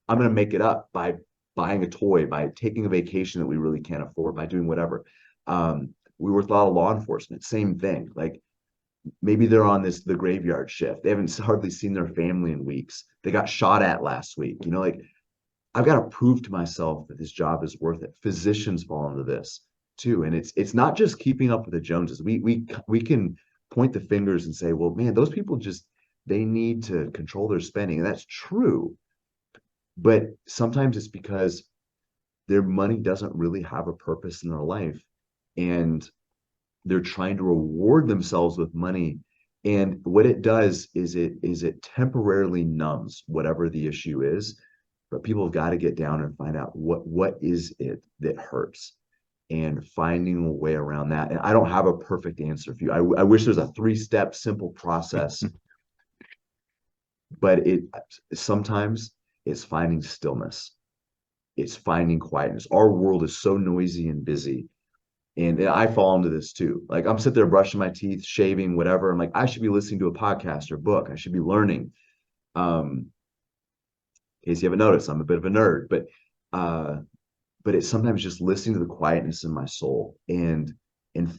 Speaker 2: I'm gonna make it up by buying a toy, by taking a vacation that we really can't afford, by doing whatever. We work with a lot of law enforcement, same thing. Like maybe they're on the graveyard shift. They haven't hardly seen their family in weeks. They got shot at last week. Like I've got to prove to myself that this job is worth it. Physicians fall into this too, and it's not just keeping up with the Joneses. We can point the fingers and say, well, man, those people just they need to control their spending, and that's true. But sometimes it's because their money doesn't really have a purpose in their life, and they're trying to reward themselves with money. And what it does is it temporarily numbs whatever the issue is, but people have got to get down and find out what is it that hurts, and finding a way around that. And I don't have a perfect answer for you. I wish there's a 3-step simple process, but it sometimes it's finding stillness. It's finding quietness. Our world is so noisy and busy. And I fall into this too. Like I'm sitting there brushing my teeth, shaving, whatever. I'm like, I should be listening to a podcast or book. I should be learning. In case you haven't noticed, I'm a bit of a nerd, uh, but it's sometimes just listening to the quietness in my soul, and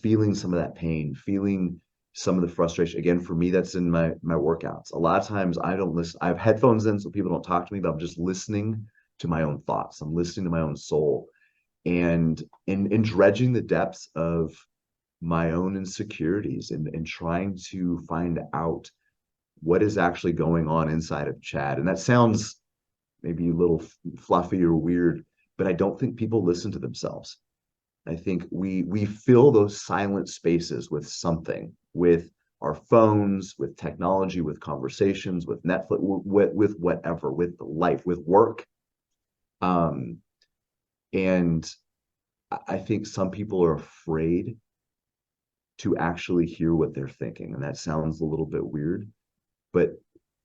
Speaker 2: feeling some of that pain, feeling some of the frustration. Again, for me, that's in my workouts. A lot of times I don't listen. I have headphones in so people don't talk to me, but I'm just listening to my own thoughts. I'm listening to my own soul. and in dredging the depths of my own insecurities and trying to find out what is actually going on inside of Chad. And that sounds maybe a little fluffy or weird, but I don't think people listen to themselves. I think we fill those silent spaces with something, with our phones, with technology, with conversations, with Netflix, with whatever, with life, with work. Um, and I think some people are afraid to actually hear what they're thinking. And that sounds a little bit weird, but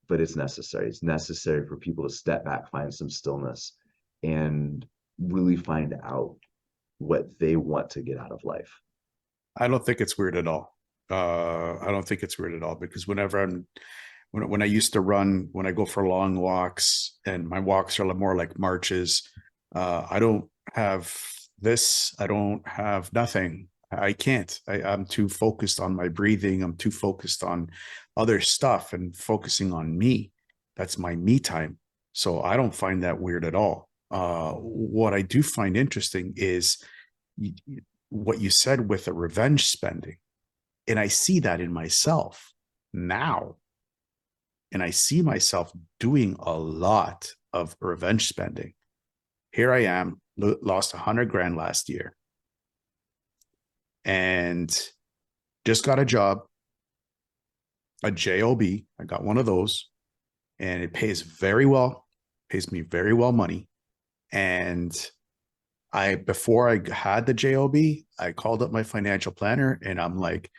Speaker 2: it's necessary. It's necessary for people to step back, find some stillness, and really find out what they want to get out of life.
Speaker 1: I don't think it's weird at all. I don't think it's weird at all because when I used to run, when I go for long walks, and my walks are more like marches, I don't have this. I don't have nothing. I can't. I'm too focused on my breathing. I'm too focused on other stuff and focusing on me. That's my me time. So I don't find that weird at all. What I do find interesting is what you said with the revenge spending. And I see that in myself now. And I see myself doing a lot of revenge spending. Here I am, lost 100 grand last year and just got a job, a job. I got one of those, and it pays very well, pays me very well money. And before I had the job, I called up my financial planner and I'm like,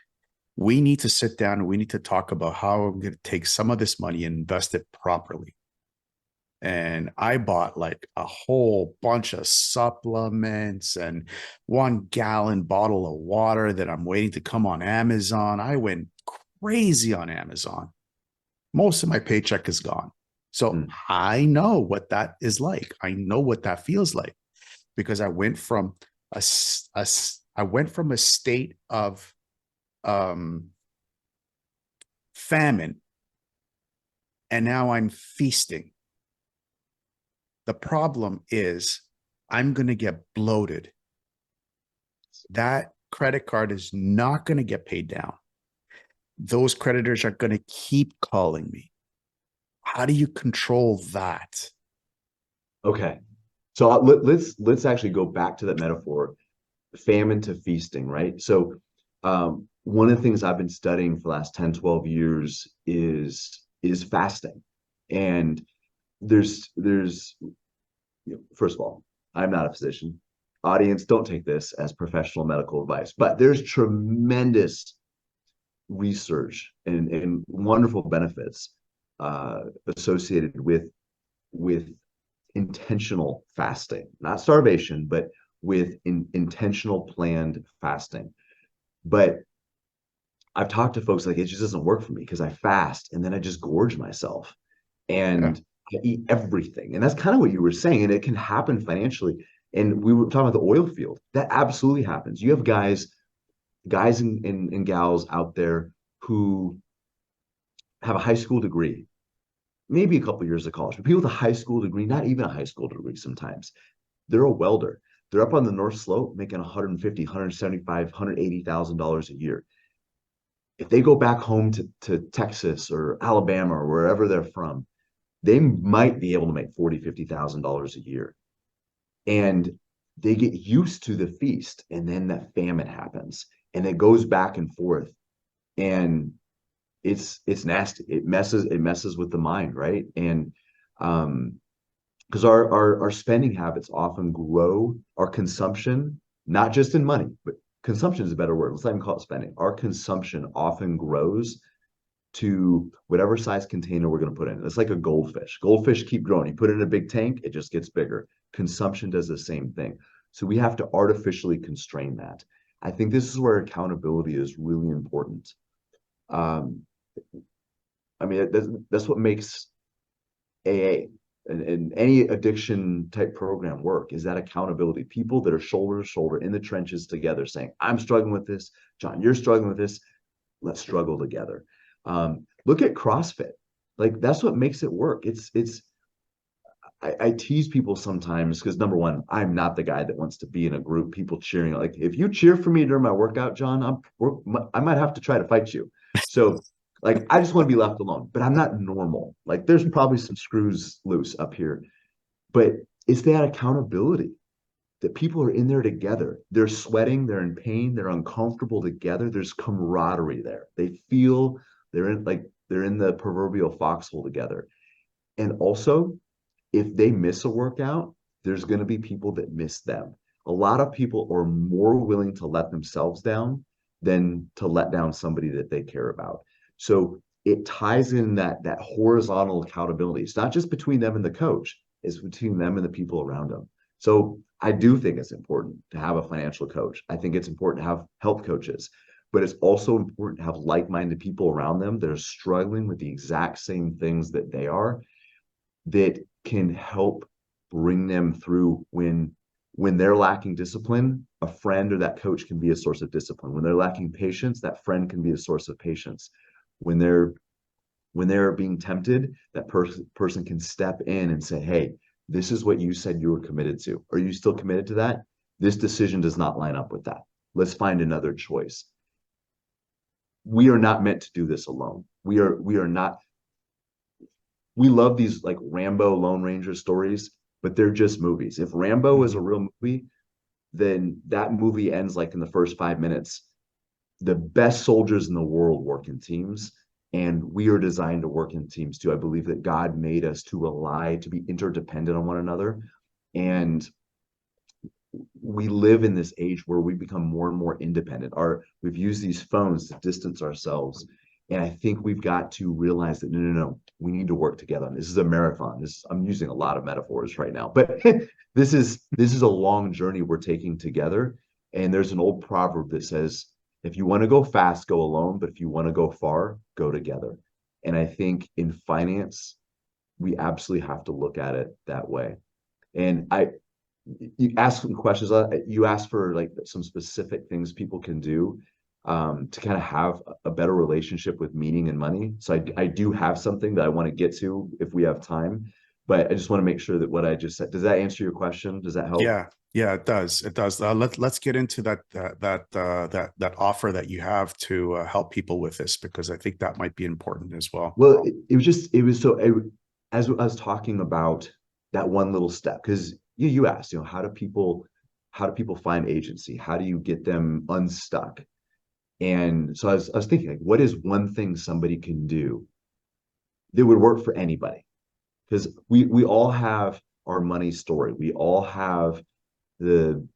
Speaker 1: we need to sit down and we need to talk about how I'm going to take some of this money and invest it properly. And I bought like a whole bunch of supplements and 1 gallon bottle of water that I'm waiting to come on Amazon. I went crazy on Amazon. Most of my paycheck is gone. So I know what that is like. I know what that feels like because I went from a state of famine, and now I'm feasting. The problem is I'm going to get bloated. That credit card is not going to get paid down. Those creditors are going to keep calling me. How do you control that?
Speaker 2: Okay. So let's actually go back to that metaphor, famine to feasting, right? So one of the things I've been studying for the last 10, 12 years is fasting. And there's first of all, I'm not a physician. Audience, don't take this as professional medical advice, but there's tremendous research and wonderful benefits associated with intentional fasting, not starvation, but with intentional planned fasting. But I've talked to folks like it just doesn't work for me because I fast and then I just gorge myself
Speaker 1: Yeah.
Speaker 2: and I eat everything. And that's kind of what you were saying. And it can happen financially. And we were talking about the oil field. That absolutely happens. You have guys and gals out there who have a high school degree, maybe a couple years of college, but people with a high school degree, not even a high school degree sometimes, they're a welder. They're up on the North Slope making 150, 175, $180,000 a year. If they go back home to Texas or Alabama or wherever they're from, they might be able to make 40, $50,000 a year. And they get used to the feast. And then that famine happens and it goes back and forth. And it's nasty. It messes with the mind, right? And because our spending habits often grow our consumption, not just in money, but consumption is a better word. Let's not even call it spending. Our consumption often grows to whatever size container we're going to put in. It's like a goldfish. Goldfish keep growing. You put it in a big tank, it just gets bigger. Consumption does the same thing. So we have to artificially constrain that. I think this is where accountability is really important. Um, I mean, that's what makes AA and any addiction type program work is that accountability. People that are shoulder to shoulder in the trenches together saying, I'm struggling with this. John, you're struggling with this. Let's struggle together. Look at CrossFit. Like that's what makes it work. I tease people sometimes because number one, I'm not the guy that wants to be in a group, people cheering. Like if you cheer for me during my workout, John, I might have to try to fight you. So like I just want to be left alone, but I'm not normal. Like there's probably some screws loose up here, but it's that accountability that people are in there together. They're sweating, they're in pain, they're uncomfortable together. There's camaraderie there. They feel they're in the proverbial foxhole together. And also, if they miss a workout, there's going to be people that miss them. A lot of people are more willing to let themselves down than to let down somebody that they care about. So it ties in that horizontal accountability. It's not just between them and the coach, it's between them and the people around them. So I do think it's important to have a financial coach. I think it's important to have health coaches, but it's also important to have like-minded people around them that are struggling with the exact same things that they are, that can help bring them through when they're lacking discipline. A friend or that coach can be a source of discipline. When they're lacking patience, that friend can be a source of patience. When they're being tempted, that person can step in and say, hey, this is what you said you were committed to. Are you still committed to that? This decision does not line up with that. Let's find another choice. We are not meant to do this alone. We are not. We love these like Rambo Lone Ranger stories, but they're just movies. If Rambo is a real movie, then that movie ends like in the first 5 minutes. The best soldiers in the world work in teams, and we are designed to work in teams too. I believe that God made us to rely, to be interdependent on one another. And we live in this age where we become more and more independent. We've used these phones to distance ourselves. And I think we've got to realize that no, we need to work together. This is a marathon. I'm using a lot of metaphors right now, but this is a long journey we're taking together. And there's an old proverb that says, if you want to go fast, go alone, but if you want to go far, go together. And I think in finance, we absolutely have to look at it that way. And you ask some questions. You ask for like some specific things people can do to kind of have a better relationship with meaning and money. So I do have something that I want to get to if we have time, but I just want to make sure that what I just said, does that answer your question? Does that help?
Speaker 1: Yeah, it does. It does. Let's get into that offer that you have to help people with this, because I think that might be important as well.
Speaker 2: Well, as I was talking about that one little step, because you asked, how do people find agency? How do you get them unstuck? And so I was thinking, like, what is one thing somebody can do that would work for anybody? Because we all have our money story. We all have the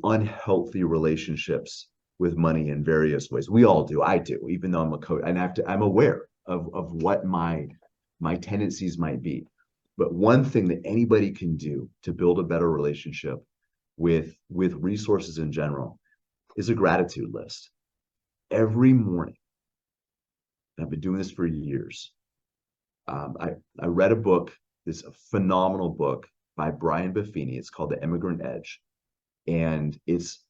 Speaker 2: unhealthy relationships with money in various ways. We all do. I do, even though I'm a coach, and I'm aware of what my tendencies might be. But one thing that anybody can do to build a better relationship with resources in general is a gratitude list. Every morning, I've been doing this for years. I read a book, this phenomenal book by Brian Buffini. It's called The Immigrant Edge, and it's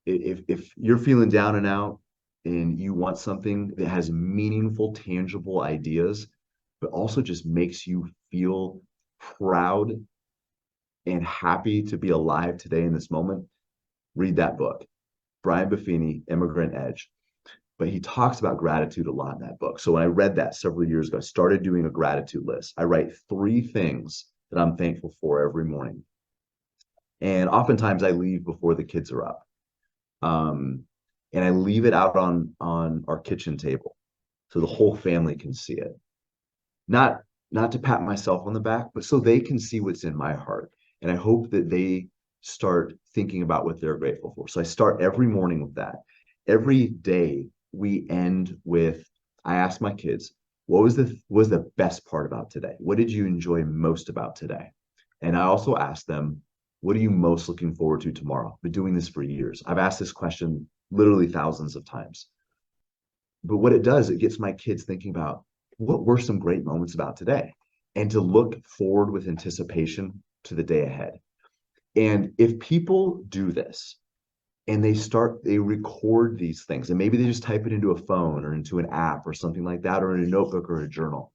Speaker 2: if you're feeling down and out and you want something that has meaningful, tangible ideas, but also just makes you feel proud and happy to be alive today in this moment, read that book. Brian Buffini, Immigrant Edge. But he talks about gratitude a lot in that book. So when I read that several years ago, I started doing a gratitude list. I write 3 things that I'm thankful for every morning. And oftentimes I leave before the kids are up. And I leave it out on our kitchen table so the whole family can see it. Not to pat myself on the back, but so they can see what's in my heart. And I hope that they start thinking about what they're grateful for. So I start every morning with that. Every day we end with, I ask my kids, what was the best part about today? What did you enjoy most about today? And I also ask them, what are you most looking forward to tomorrow? I've been doing this for years. I've asked this question literally thousands of times. But what it does, it gets my kids thinking about what were some great moments about today, and to look forward with anticipation to the day ahead. And if people do this and they record these things, and maybe they just type it into a phone or into an app or something like that, or in a notebook or a journal,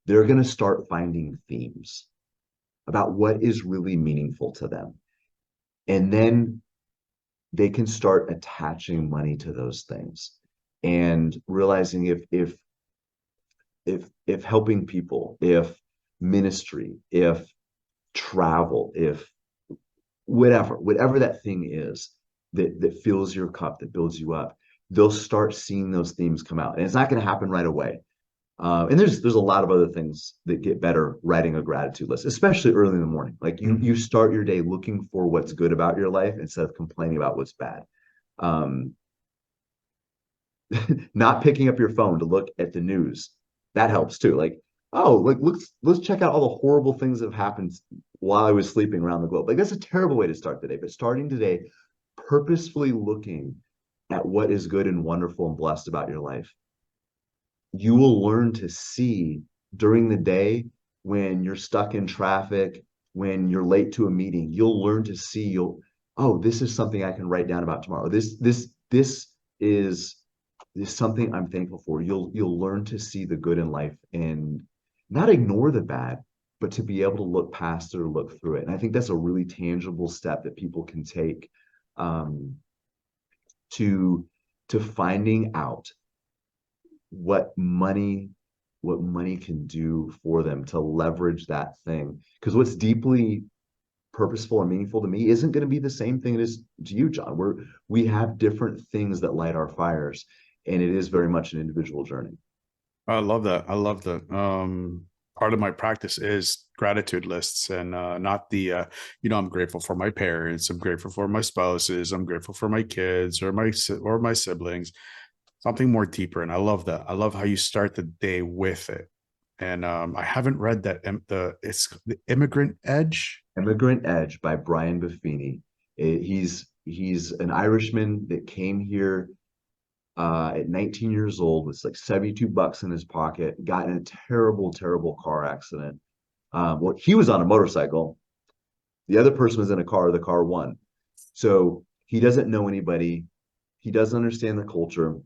Speaker 2: they're going to start finding themes about what is really meaningful to them. And then they can start attaching money to those things and realizing if helping people, if ministry, if travel, if whatever that thing is that fills your cup, that builds you up, they'll start seeing those themes come out. And it's not going to happen right away. And there's a lot of other things that get better writing a gratitude list, especially early in the morning. Like you start your day looking for what's good about your life instead of complaining about what's bad. Um, not picking up your phone to look at the news, that helps too. Like, oh, like let's check out all the horrible things that have happened while I was sleeping around the globe. Like that's a terrible way to start the day. But starting today, purposefully looking at what is good and wonderful and blessed about your life, you will learn to see during the day when you're stuck in traffic, when you're late to a meeting, you'll learn to see oh, this is something I can write down about tomorrow. This is something I'm thankful for. You'll learn to see the good in life and not ignore the bad, but to be able to look past it or look through it. And I think that's a really tangible step that people can take um, to finding out what money can do for them to leverage that thing. Because what's deeply purposeful and meaningful to me isn't going to be the same thing as to you, John. We have different things that light our fires, and it is very much an individual journey.
Speaker 1: I love that. I love that. Part of my practice is gratitude lists, and not the I'm grateful for my parents, I'm grateful for my spouses, I'm grateful for my kids or my siblings. Something more deeper, and I love that. I love how you start the day with it. And I haven't read that. It's the Immigrant Edge.
Speaker 2: Immigrant Edge by Brian Buffini. He's an Irishman that came here at 19 years old with like 72 bucks in his pocket, got in a terrible, terrible car accident. Well, he was on a motorcycle. The other person was in a car. The car won. So he doesn't know anybody. He doesn't understand the culture.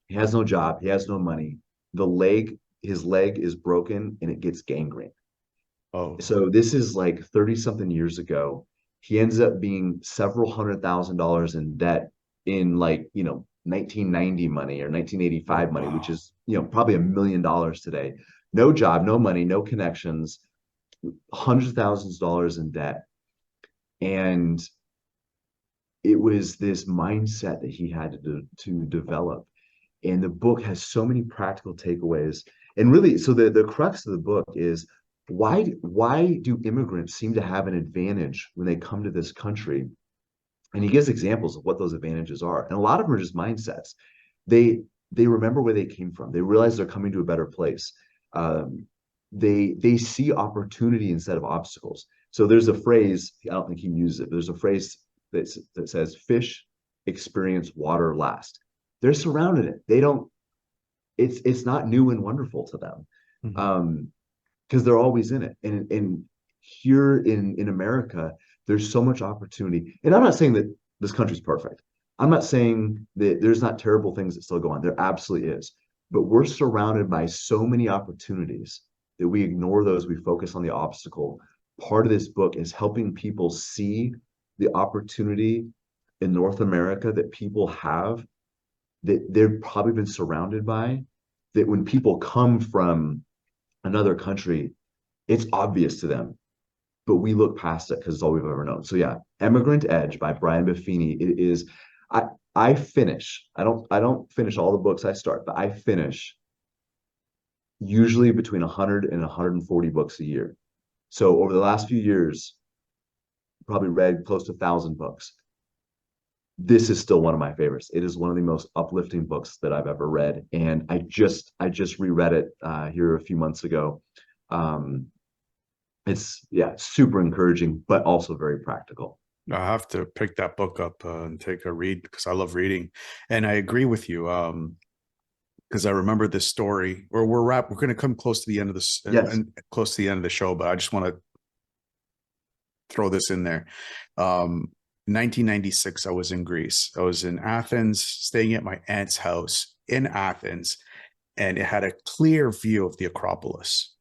Speaker 2: He has no job. He has no money. His leg is broken and it gets gangrene.
Speaker 1: Oh,
Speaker 2: So this is like 30 something years ago. He ends up being several $100,000 in debt in 1990 money or 1985 money, which
Speaker 1: wow.
Speaker 2: is, probably $1 million today. No job, no money, no connections, hundreds of thousands of dollars in debt. And it was this mindset that he had to develop. And the book has so many practical takeaways. And really, so the crux of the book is why do immigrants seem to have an advantage when they come to this country? And he gives examples of what those advantages are. And a lot of them are just mindsets. They remember where they came from. They realize they're coming to a better place. They see opportunity instead of obstacles. So there's a phrase, I don't think he uses it, but there's a phrase that says fish experience water last. They're surrounded in it. They don't, it's not new and wonderful to them.
Speaker 1: Mhm.
Speaker 2: Because they're always in it. And here in America, there's so much opportunity. And I'm not saying that this country's perfect. I'm not saying that there's not terrible things that still go on. There absolutely is. But we're surrounded by so many opportunities that we ignore those, we focus on the obstacle. Part of this book is helping people see the opportunity in North America that people have that they've probably been surrounded by, that when people come from another country, it's obvious to them, but we look past it because it's all we've ever known. So yeah, Emigrant Edge by Brian Buffini. It is, I I finish. I don't finish all the books I start, but I finish usually between 100 and 140 books a year. So over the last few years, probably read close to 1,000 books. This is still one of my favorites. It is one of the most uplifting books that I've ever read, and I just reread it here a few months ago. Um, it's yeah, super encouraging, but also very practical.
Speaker 1: I have to pick that book up and take a read because I love reading, and I agree with you. Because I remember this story, or we're going to come close to the end of this
Speaker 2: Yes.
Speaker 1: and close to the end of the show, but I just want to throw this in there. 1996, I was in Greece. I was in Athens, staying at my aunt's house in Athens, and it had a clear view of the Acropolis.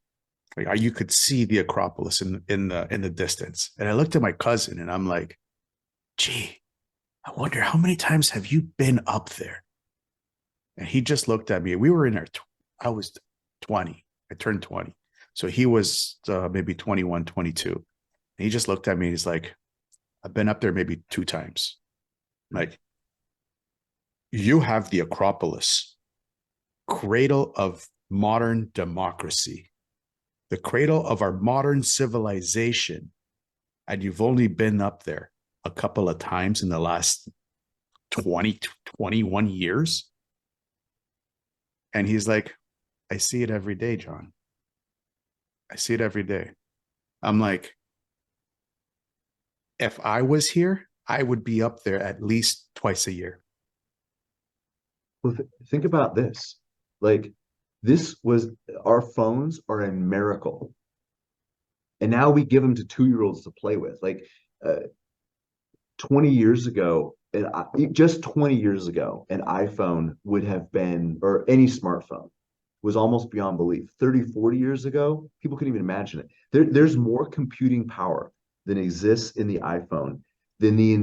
Speaker 1: Like you could see the Acropolis in the distance. And I looked at my cousin and I'm like, gee, I wonder how many times have you been up there? And he just looked at me. We were in our, I was 20. I turned 20. So he was maybe 21, 22. And he just looked at me and he's like, I've been up there maybe 2 times. Like, you have the Acropolis, cradle of modern democracy, the cradle of our modern civilization. And you've only been up there a couple of times in the last 20, 21 years. And he's like, I see it every day, John. I see it every day. I'm like, if I was here, I would be up there at least twice a year.
Speaker 2: Well, think about this. Like, this was our phones are a miracle, and now we give them to 2-year-olds to play with. Like, 20 years ago, just 20 years ago, an iPhone would have been, or any smartphone was almost beyond belief. 30, 40 years ago, people couldn't even imagine it. There's more computing power than exists in the iPhone than the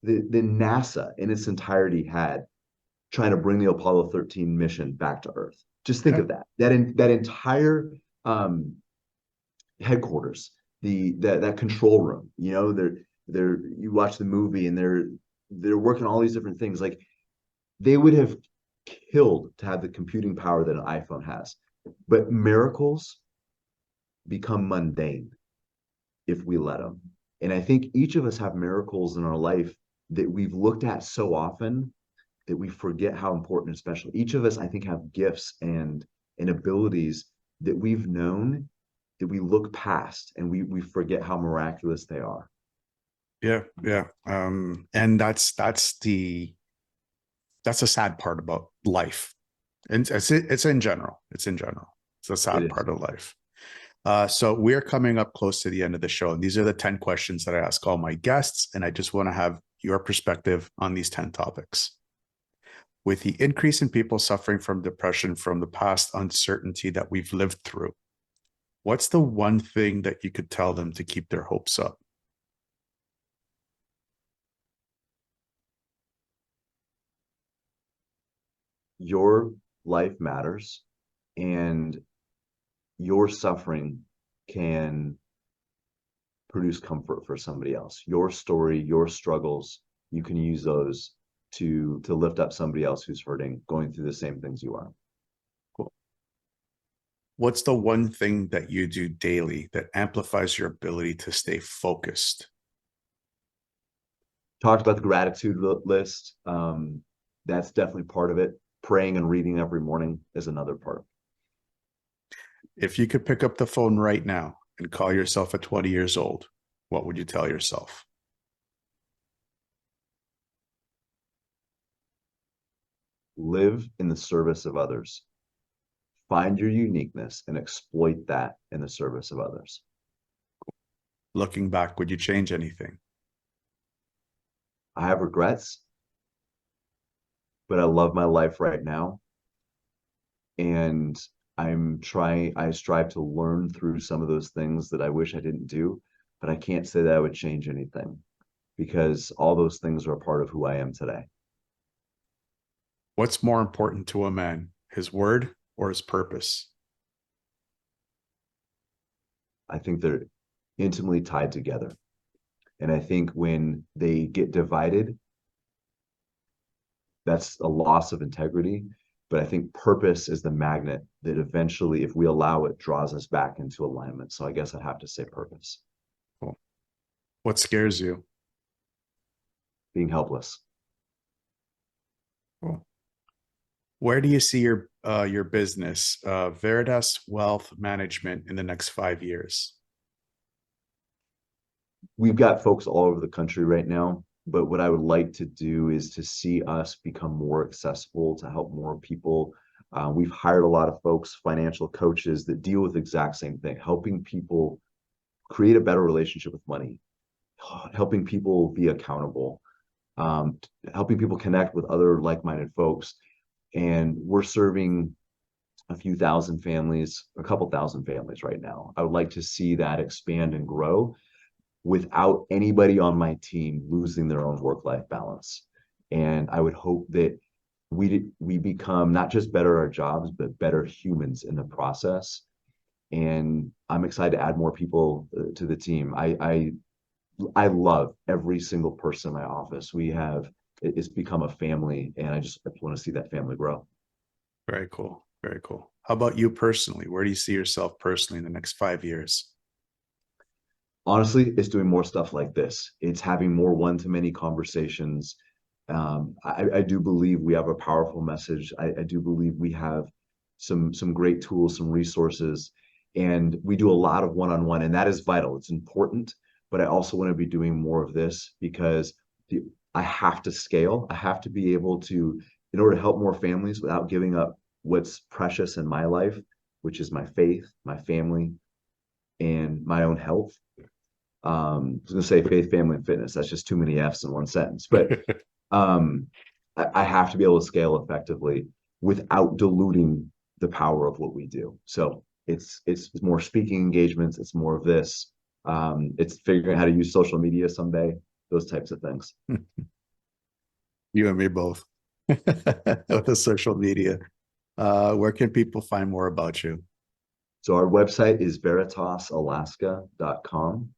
Speaker 2: NASA in its entirety had trying to bring the Apollo 13 mission back to Earth. Just think
Speaker 1: Yeah.
Speaker 2: of that. That entire headquarters, that control room. You know, you watch the movie and they're working on all these different things. Like, they would have killed to have the computing power that an iPhone has. But miracles become mundane if we let them. And I think each of us have miracles in our life that we've looked at so often that we forget how important and special. Each of us, I think, have gifts and abilities that we've known that we look past and we forget how miraculous they are.
Speaker 1: Yeah, yeah. And that's the sad part about life. And it's in general. It's in general. It's a
Speaker 2: It
Speaker 1: sad
Speaker 2: is.
Speaker 1: part of life. So we're coming up close to the end of the show. And these are the 10 questions that I ask all my guests. And I just want to have your perspective on these 10 topics. With the increase in people suffering from depression from the past uncertainty that we've lived through, what's the one thing that you could tell them to keep their hopes up?
Speaker 2: Your life matters, and your suffering can produce comfort for somebody else. Your story, your struggles, you can use those to lift up somebody else who's hurting, going through the same things you are.
Speaker 1: Cool. What's the one thing that you do daily that amplifies your ability to stay focused?
Speaker 2: Talked about the gratitude list. That's definitely part of it. Praying and reading every morning is another part.
Speaker 1: If you could pick up the phone right now and call yourself at 20 years old, what would you tell yourself?
Speaker 2: Live in the service of others. Find your uniqueness and exploit that in the service of others.
Speaker 1: Looking back, would you change anything?
Speaker 2: I have regrets, but I love my life right now. And I strive to learn through some of those things that I wish I didn't do, but I can't say that I would change anything because all those things are a part of who I am today.
Speaker 1: What's more important to a man, his word or his purpose?
Speaker 2: I think they're intimately tied together. And I think when they get divided, that's a loss of integrity. But I think purpose is the magnet that eventually, if we allow it, draws us back into alignment. So I guess I'd have to say purpose.
Speaker 1: Cool. What scares you?
Speaker 2: Being helpless.
Speaker 1: Cool. Where do you see your business, Veritas Wealth Management, in the next 5 years?
Speaker 2: We've got folks all over the country right now, but what I would like to do is to see us become more accessible to help more people. We've hired a lot of folks, financial coaches that deal with the exact same thing, helping people create a better relationship with money, helping people be accountable, helping people connect with other like-minded folks. And we're serving a few thousand families, a couple thousand families right now. I would like to see that expand and grow without anybody on my team losing their own work-life balance. And I would hope that we become not just better at our jobs, but better humans in the process. And I'm excited to add more people to the team. I love every single person in my office. It's become a family, and I just want to see that family grow.
Speaker 1: Very cool. Very cool. How about you personally? Where do you see yourself personally in the next 5 years?
Speaker 2: Honestly, it's doing more stuff like this. It's having more one-to-many conversations. I do believe we have a powerful message. I do believe we have some great tools, some resources, and we do a lot of one-on-one, and that is vital. It's important, but I also want to be doing more of this because I have to scale. I have to be able to, in order to help more families without giving up what's precious in my life, which is my faith, my family, and my own health. I was going to say faith, family, and fitness. That's just too many F's in one sentence. But um, I have to be able to scale effectively without diluting the power of what we do. So it's more speaking engagements. It's more of this. It's figuring out how to use social media someday. Those types of things.
Speaker 1: You and me both. With the social media. Where can people find more about you?
Speaker 2: So our website is veritasalaska.com.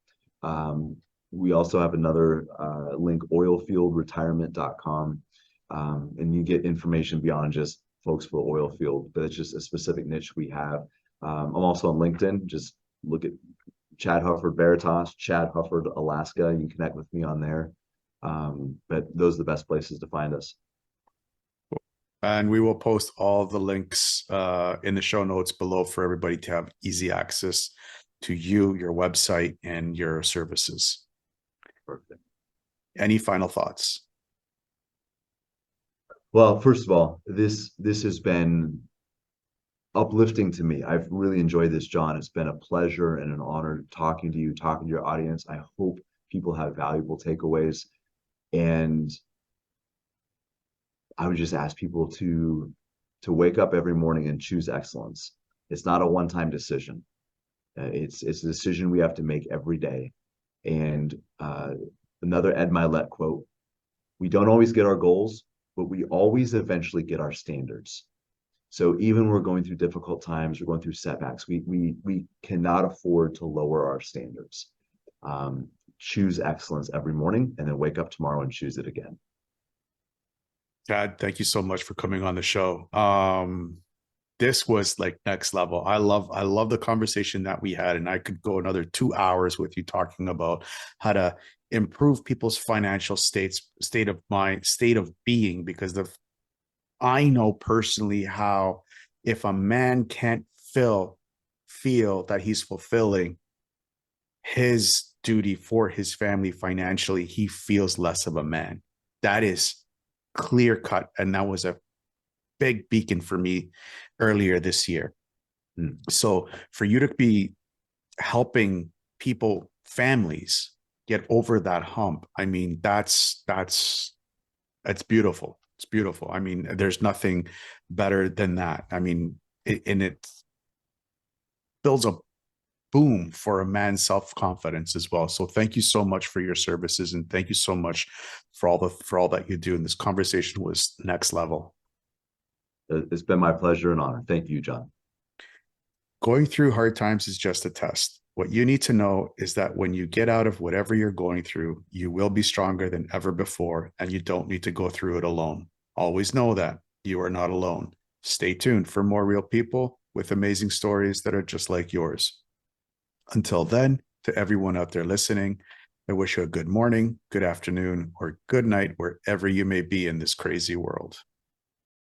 Speaker 2: We also have another link, oilfieldretirement.com. And you get information beyond just folks for the oil field, but it's just a specific niche we have. I'm also on LinkedIn. Just look at Chad Hufford Veritas, Chad Hufford Alaska. You can connect with me on there. But those are the best places to find us.
Speaker 1: And we will post all the links in the show notes below for everybody to have easy access to you, your website, and your services.
Speaker 2: Perfect.
Speaker 1: Any final thoughts?
Speaker 2: Well, first of all, this has been uplifting to me. I've really enjoyed this, John. It's been a pleasure and an honor talking to you, talking to your audience. I hope people have valuable takeaways. And I would just ask people to wake up every morning and choose excellence. It's not a one-time decision. It's a decision we have to make every day. And another Ed Milet quote: "We don't always get our goals, but we always eventually get our standards." So even when we're going through difficult times, we're going through setbacks, we cannot afford to lower our standards. Choose excellence every morning, and then wake up tomorrow and choose it again.
Speaker 1: Chad, thank you so much for coming on the show. This was like next level. I love the conversation that we had, and I could go another 2 hours with you talking about how to improve people's financial state of mind, state of being, because I know personally how if a man can't feel that he's fulfilling his duty for his family financially, he feels less of a man. That is clear cut, and that was a big beacon for me earlier this year. So for you to be helping people, families get over that hump, I mean, that's beautiful. It's beautiful. I mean, there's nothing better than that. I mean, it builds a boom for a man's self-confidence as well. So thank you so much for your services, and thank you so much for all that you do. And this conversation was next level.
Speaker 2: It's been my pleasure and honor. Thank you, John.
Speaker 1: Going through hard times is just a test. What you need to know is that when you get out of whatever you're going through, you will be stronger than ever before, and you don't need to go through it alone. Always know that you are not alone. Stay tuned for more real people with amazing stories that are just like yours. Until then, to everyone out there listening, I wish you a good morning, good afternoon, or good night, wherever you may be in this crazy world.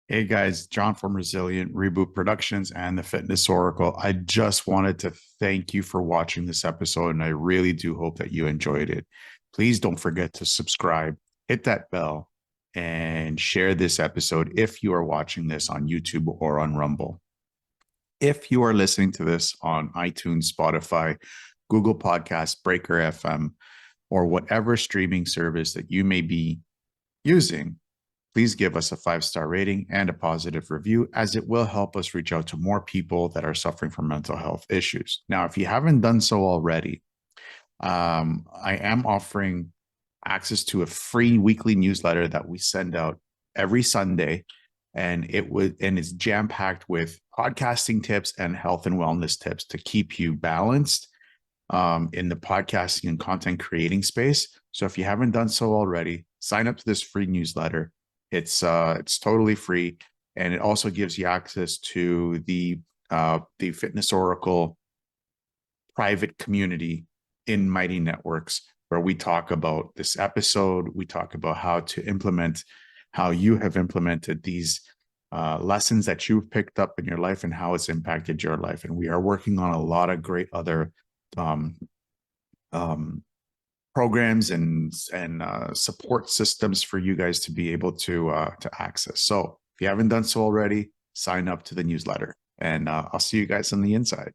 Speaker 1: Hey guys, John from Resilient Reboot Productions and the Fitness Oracle. I just wanted to thank you for watching this episode, and I really do hope that you enjoyed it. Please don't forget to subscribe, hit that bell, and share this episode if you are watching this on YouTube or on Rumble. If you are listening to this on iTunes, Spotify, Google Podcasts, Breaker FM, or whatever streaming service that you may be using, please give us a 5-star rating and a positive review, as it will help us reach out to more people that are suffering from mental health issues. Now, if you haven't done so already, I am offering access to a free weekly newsletter that we send out every Sunday, and it's jam-packed with podcasting tips and health and wellness tips to keep you balanced in the podcasting and content creating space. So if you haven't done so already, sign up to this free newsletter. It's totally free, and it also gives you access to the Fitness Oracle private community in Mighty Networks, where we talk about this episode. We talk about how you have implemented these lessons that you've picked up in your life and how it's impacted your life. And we are working on a lot of great other programs and support systems for you guys to be able to access. So if you haven't done so already, sign up to the newsletter, and I'll see you guys on the inside.